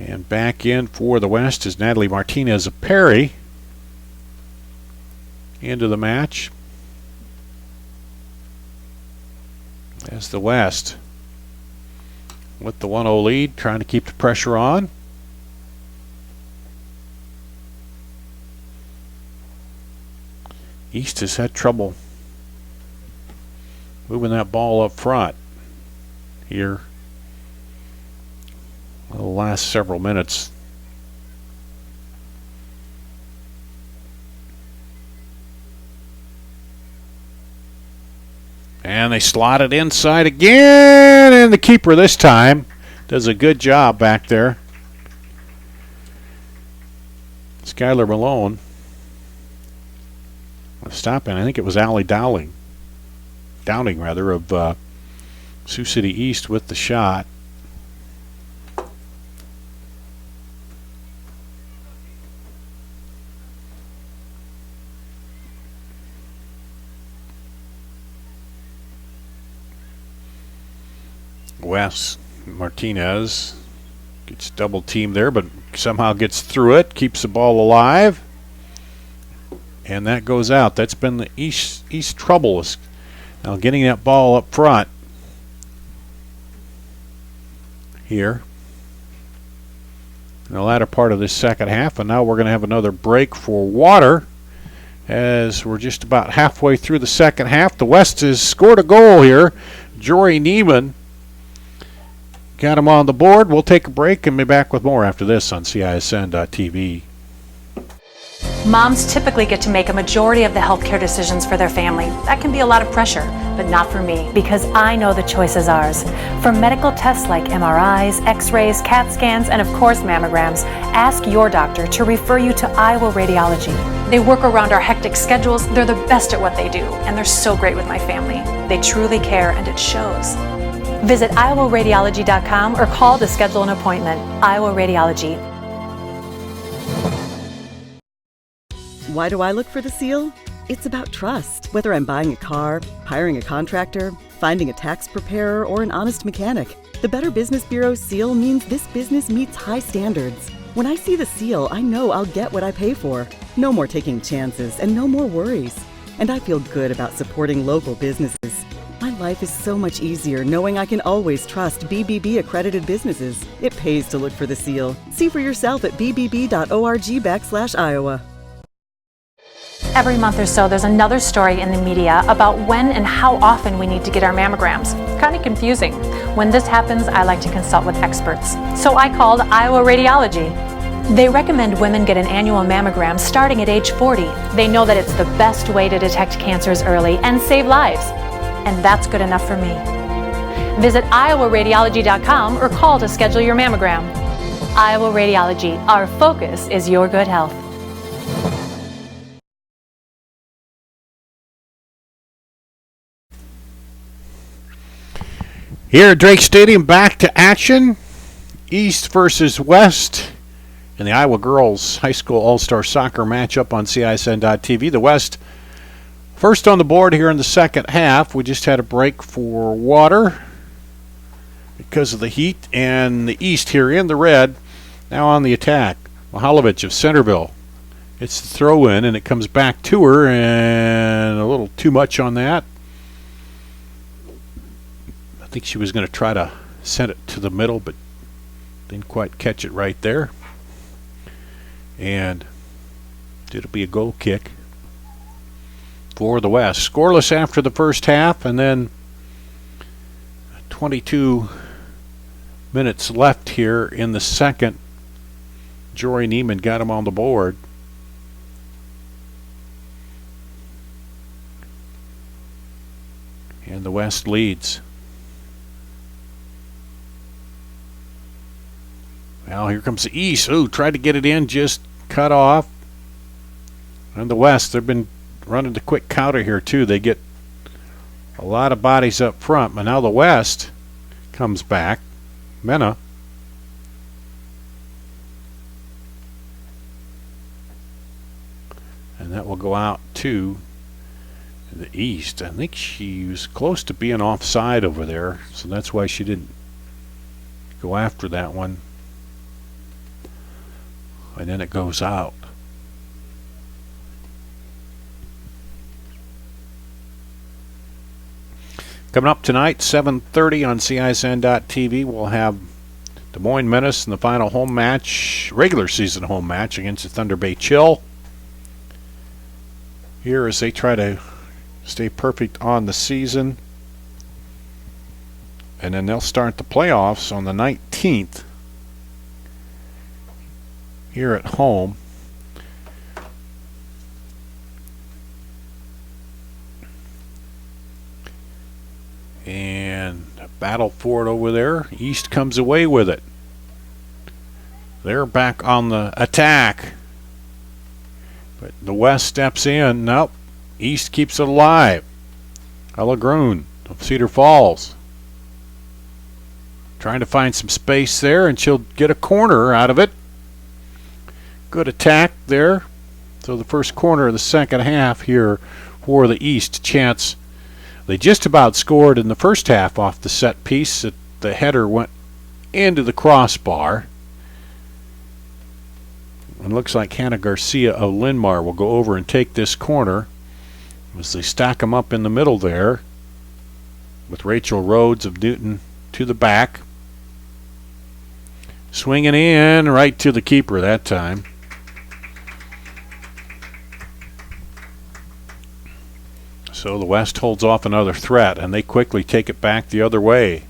And back in for the West is Natalie Martinez of Perry into the match. As the West with the 1-0 lead, trying to keep the pressure on. East has had trouble moving that ball up front here the last several minutes. And they slot it inside again, and the keeper this time does a good job back there. Skylar Malone stopping. I think it was Allie Downing of Sioux City East with the shot. Wes Martinez gets double teamed there, but somehow gets through it, keeps the ball alive, and that goes out. That's been the East trouble. Now getting that ball up front here in the latter part of this second half, and now we're going to have another break for water as we're just about halfway through the second half. The West has scored a goal here. Jory Neiman got him on the board. We'll take a break and be back with more after this on CISN.TV. Moms typically get to make a majority of the healthcare decisions for their family. That can be a lot of pressure, but not for me, because I know the choice is ours. For medical tests like MRIs, X-rays, CAT scans, and of course mammograms, ask your doctor to refer you to Iowa Radiology. They work around our hectic schedules. They're the best at what they do, and they're so great with my family. They truly care, and it shows. Visit iowaradiology.com or call to schedule an appointment. Iowa Radiology. Why do I look for the seal? It's about trust. Whether I'm buying a car, hiring a contractor, finding a tax preparer, or an honest mechanic, the Better Business Bureau seal means this business meets high standards. When I see the seal, I know I'll get what I pay for. No more taking chances and no more worries. And I feel good about supporting local businesses. My life is so much easier knowing I can always trust BBB accredited businesses. It pays to look for the seal. See for yourself at bbb.org/Iowa. Every month or so, there's another story in the media about when and how often we need to get our mammograms. Kind of confusing. When this happens, I like to consult with experts. So I called Iowa Radiology. They recommend women get an annual mammogram starting at age 40. They know that it's the best way to detect cancers early and save lives. And that's good enough for me. Visit iowaradiology.com or call to schedule your mammogram. Iowa Radiology, our focus is your good health. Here at Drake Stadium, back to action. East versus West in the Iowa Girls High School All-Star Soccer matchup on CISN.TV. The West first on the board here in the second half. We just had a break for water because of the heat, and the East here in the red now on the attack. Mihalovic of Centerville. It's the throw-in, and it comes back to her, and a little too much on that. I think she was going to try to send it to the middle, but didn't quite catch it right there. And it'll be a goal kick for the West. Scoreless after the first half, and then 22 minutes left here in the second. Jory Neiman got him on the board. And the West leads. Well, here comes the East. Ooh, tried to get it in, just cut off. And the West, they've been running the quick counter here, too. They get a lot of bodies up front. But now the West comes back. Mena. And that will go out to the East. I think she was close to being offside over there, so that's why she didn't go after that one. and then it goes out. Coming up tonight, 7:30 on CISN.TV, we'll have Des Moines Menace in the final home match, regular season home match against the Thunder Bay Chill. Here as they try to stay perfect on the season. And then they'll start the playoffs on the 19th here at home. And a battle for it over there. East comes away with it. They're back on the attack. But the West steps in. Nope. East keeps it alive. Ella Groon of Cedar Falls trying to find some space there, and she'll get a corner out of it. Good attack there. So the first corner of the second half here for the East. Chance. They just about scored in the first half off the set piece. The header went into the crossbar. And looks like Hannah Garcia of Linmar will go over and take this corner as they stack them up in the middle there with Rachel Rhodes of Newton to the back. Swinging in right to the keeper that time. So the West holds off another threat, and they quickly take it back the other way.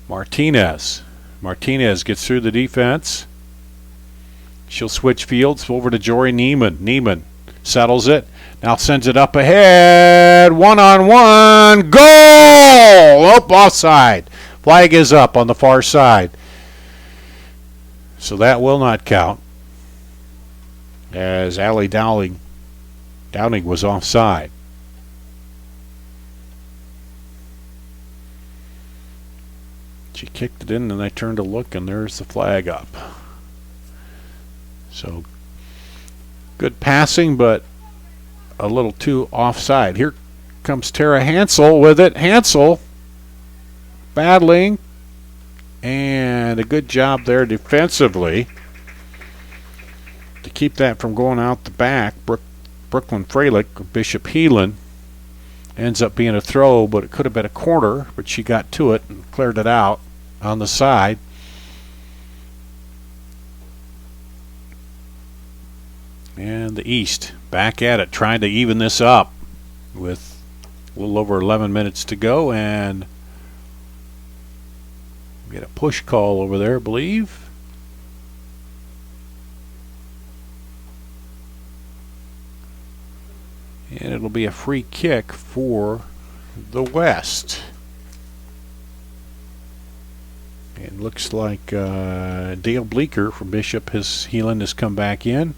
Martinez gets through the defense. She'll switch fields over to Jory Neiman. Neiman settles it. Now sends it up ahead. One-on-one. Goal! Offside. Flag is up on the far side. So that will not count, as Allie Dowling was offside. She kicked it in, and I turned to look, and there's the flag up. So good passing, but a little too offside. Here comes Tara Hansel with it. Hansel battling, and a good job there defensively to keep that from going out the back. Brooklyn Freilich of Bishop Heelan ends up being a throw, but it could have been a corner, but she got to it and cleared it out on the side. And the East back at it, trying to even this up with a little over 11 minutes to go, and get a push call over there, I believe. And it'll be a free kick for the West. It looks like Dale Bleeker from Bishop Heelan has come back in.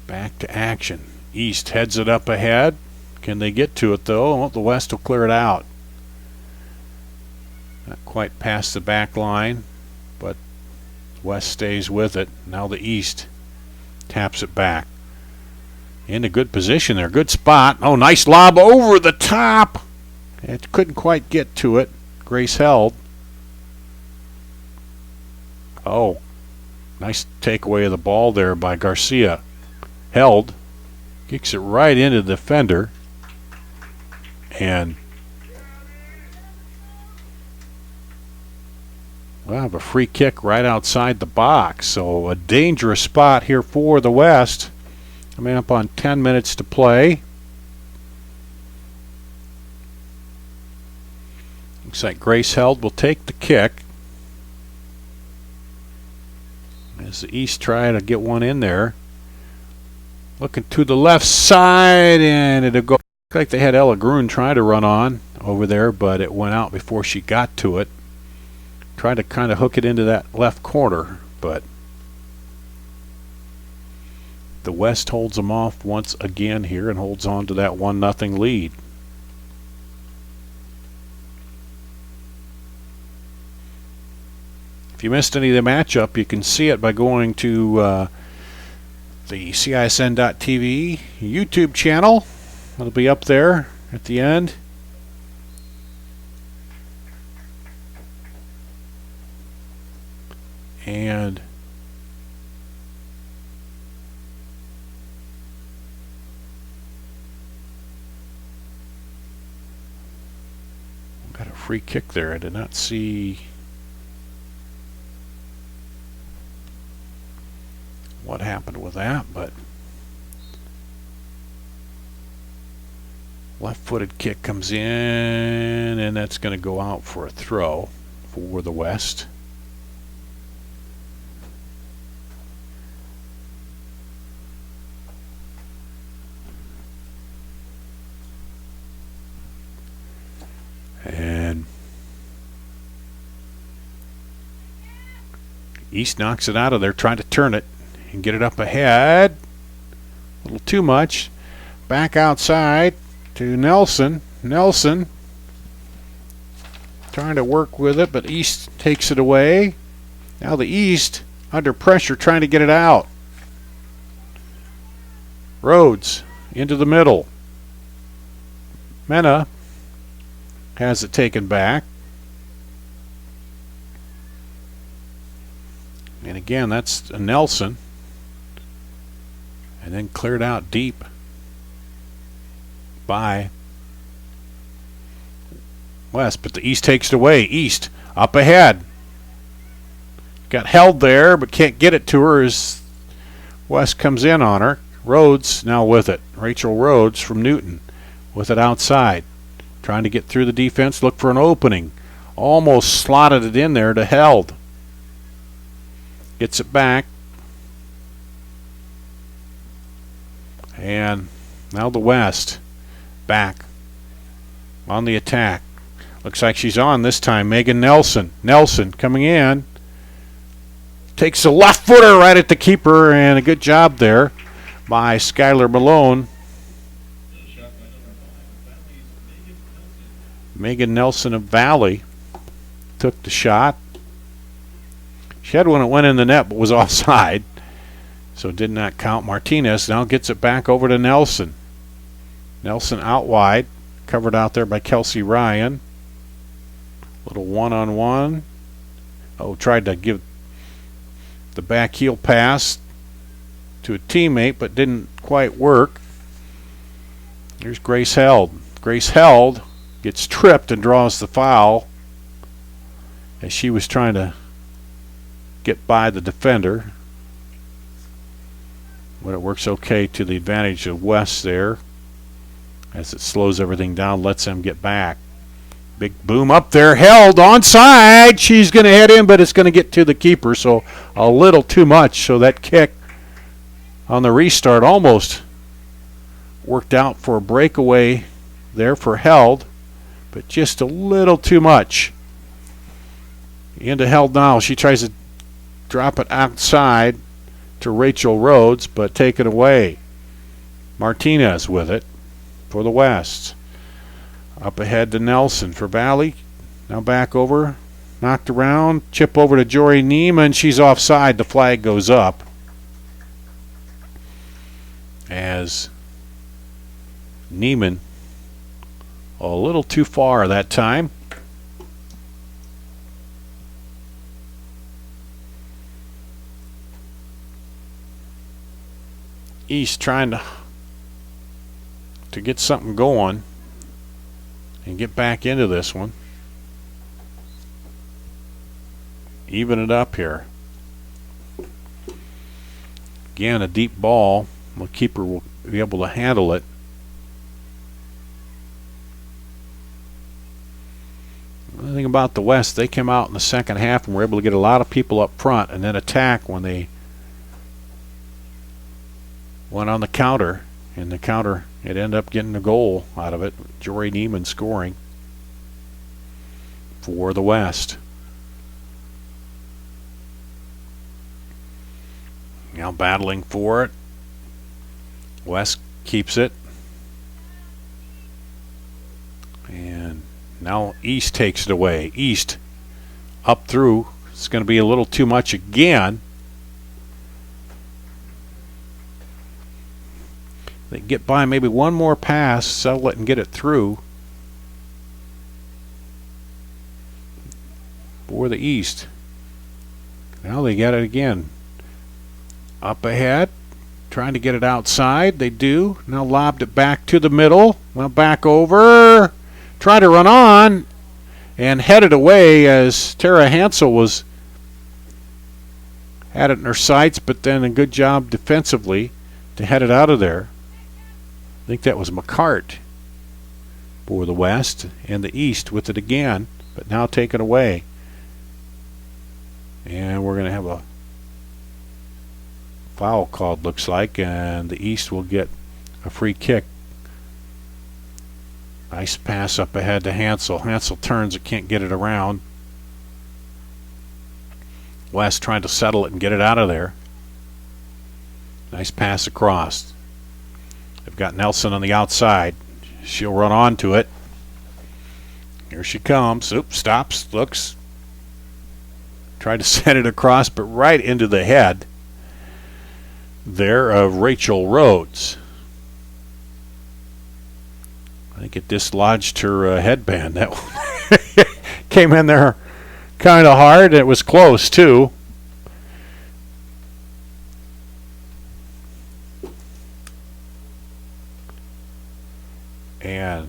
Back to action. East heads it up ahead. Can they get to it, though? Oh, the West will clear it out. Not quite past the back line, but West stays with it. Now the East taps it back. In a good position there. Good spot. Oh, nice lob over the top. It couldn't quite get to it. Grace held. Oh, nice takeaway of the ball there by Garcia. Held, kicks it right into the defender, and we'll have a free kick right outside the box. So a dangerous spot here for the West. Coming up on 10 minutes to play. Looks like Grace Held will take the kick as the East try to get one in there. Looking to the left side, and it'll go. Looks like they had Ella Grun try to run on over there, but it went out before she got to it. Tried to kind of hook it into that left corner, but the West holds them off once again here and holds on to that 1-0 lead. If you missed any of the matchup, you can see it by going to the CISN.TV YouTube channel. It'll be up there at the end. And got a free kick there. I did not see what happened with that, but left-footed kick comes in, and that's going to go out for a throw for the West. And East knocks it out of there, trying to turn it and get it up ahead. A little too much. Back outside to Nelson. Nelson trying to work with it, but East takes it away. Now the East under pressure trying to get it out. Rhodes into the middle. Mena has it taken back. And again, that's a Nelson. And then cleared out deep by West. But the East takes it away. East up ahead. Got held there, but can't get it to her as West comes in on her. Rhodes now with it. Rachel Rhodes from Newton with it outside. Trying to get through the defense, look for an opening. Almost slotted it in there to Held. Gets it back. And now the West back on the attack. Looks like she's on this time. Megan Nelson. Nelson coming in. Takes a left footer right at the keeper, and a good job there by Skylar Malone. Megan Nelson of Valley took the shot. She had one that went in the net but was offside, so it did not count. Martinez now gets it back over to Nelson. Nelson out wide, covered out there by Kelsey Ryan. Little one-on-one. Oh, tried to give the back heel pass to a teammate but didn't quite work. Here's Grace Held. Grace Held gets tripped and draws the foul as she was trying to get by the defender. But it works okay to the advantage of West there as it slows everything down, lets them get back. Big boom up there, Held onside. She's going to head in, but it's going to get to the keeper, so a little too much. So that kick on the restart almost worked out for a breakaway there for Held, but just a little too much. Into Held now. She tries to drop it outside to Rachel Rhodes, but taken away. Martinez with it for the West. Up ahead to Nelson for Valley. Now back over. Knocked around. Chip over to Jory Neiman. She's offside. The flag goes up as Neiman a little too far that time. East trying to get something going and get back into this one. Even it up here. Again, a deep ball. The keeper will be able to handle it. The thing about the West, they came out in the second half and were able to get a lot of people up front and then attack when they went on the counter. And the counter, it ended up getting a goal out of it. Jory Neiman scoring for the West. Now battling for it. West keeps it. And now East takes it away. East up through. It's going to be a little too much again. They can get by maybe one more pass, settle it, and get it through for the East. Now they got it again. Up ahead, trying to get it outside. They do. Now lobbed it back to the middle. Well, back over. Try to run on and headed away as Tara Hansel had it in her sights, but then a good job defensively to head it out of there. I think that was McCart for the West, and the East with it again, but now taken away. And we're going to have a foul called, looks like, and the East will get a free kick. Nice pass up ahead to Hansel. Hansel turns and can't get it around. West trying to settle it and get it out of there. Nice pass across. They've got Nelson on the outside. She'll run onto it. Here she comes. Oops, stops, looks. Tried to send it across, but right into the head there of Rachel Rhodes. I think it dislodged her headband. That one came in there kind of hard. It was close, too. And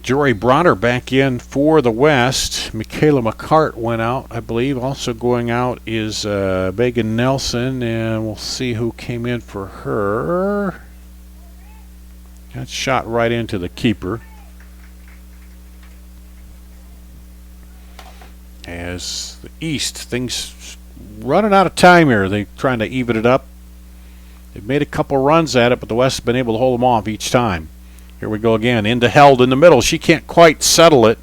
Jory Bronner back in for the West. Michaela McCart went out, I believe. Also going out is Megan Nelson, and we'll see who came in for her. Got shot right into the keeper. As the East, things running out of time here. They're trying to even it up. They've made a couple runs at it, but the West has been able to hold them off each time. Here we go again. Into Held in the middle. She can't quite settle it.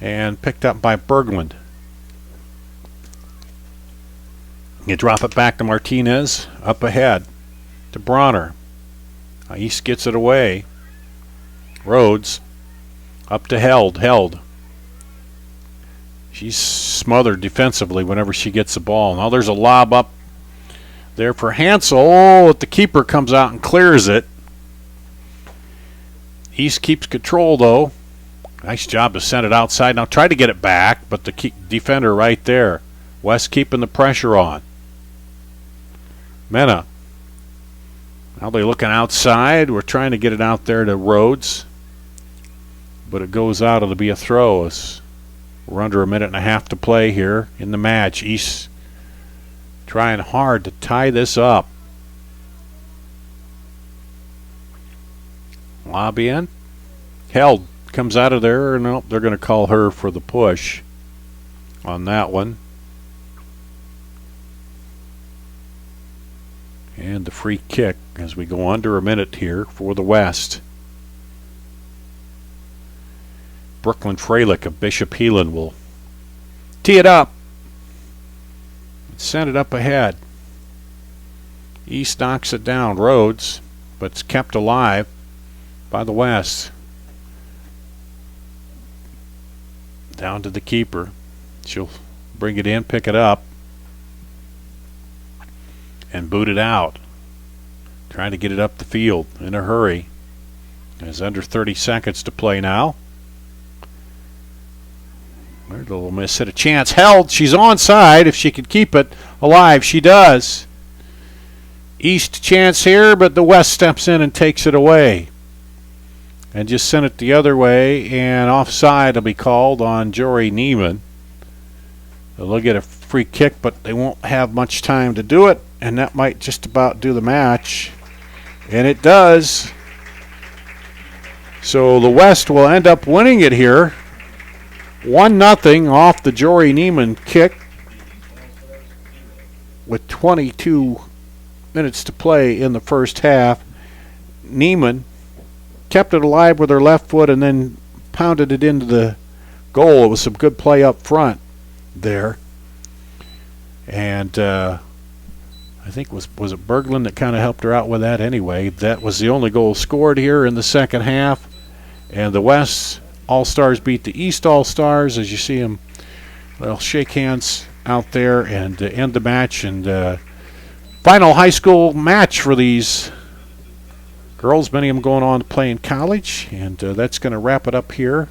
And picked up by Berglund. You drop it back to Martinez. Up ahead to Bronner. East gets it away. Rhodes. Up to Held. Held. She's smothered defensively whenever she gets the ball. Now there's a lob up there for Hansel. Oh, the keeper comes out and clears it. East keeps control, though. Nice job to send it outside. Now try to get it back, but the defender right there. West keeping the pressure on. Mena. Now they're looking outside. We're trying to get it out there to Rhodes. But it goes out. It'll be a throw. We're under a minute and a half to play here in the match. East trying hard to tie this up. Lob in. Held comes out of there. Nope, they're going to call her for the push on that one. And the free kick as we go under a minute here for the West. Brooklyn Freilich of Bishop Heelan will tee it up. Send it up ahead. East knocks it down. Rhodes, but it's kept alive by the West. Down to the keeper. She'll bring it in, pick it up, and boot it out. Trying to get it up the field in a hurry. There's under 30 seconds to play now. There's a little miss at a chance. Held. She's onside. If she could keep it alive, she does. East chance here, but the West steps in and takes it away. And just sent it the other way, and offside will be called on Jory Neiman. They'll get a free kick, but they won't have much time to do it, and that might just about do the match. And it does. So the West will end up winning it here. 1-0 off the Jory Neiman kick with 22 minutes to play in the first half. Neiman kept it alive with her left foot and then pounded it into the goal. It was some good play up front there. And I think was it Berglund that kind of helped her out with that anyway. That was the only goal scored here in the second half. And the West All-Stars beat the East All-Stars as you see them. They'll shake hands out there and end the match. And final high school match for these girls, many of them going on to play in college. And that's going to wrap it up here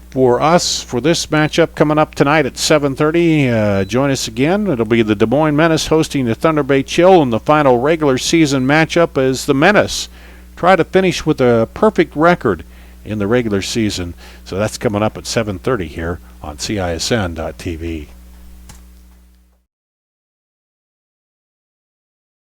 for us for this matchup coming up tonight at 7:30. Join us again. It'll be the Des Moines Menace hosting the Thunder Bay Chill, and the final regular season matchup is the Menace try to finish with a perfect record in the regular season. So that's coming up at 7:30 here on CISN.TV.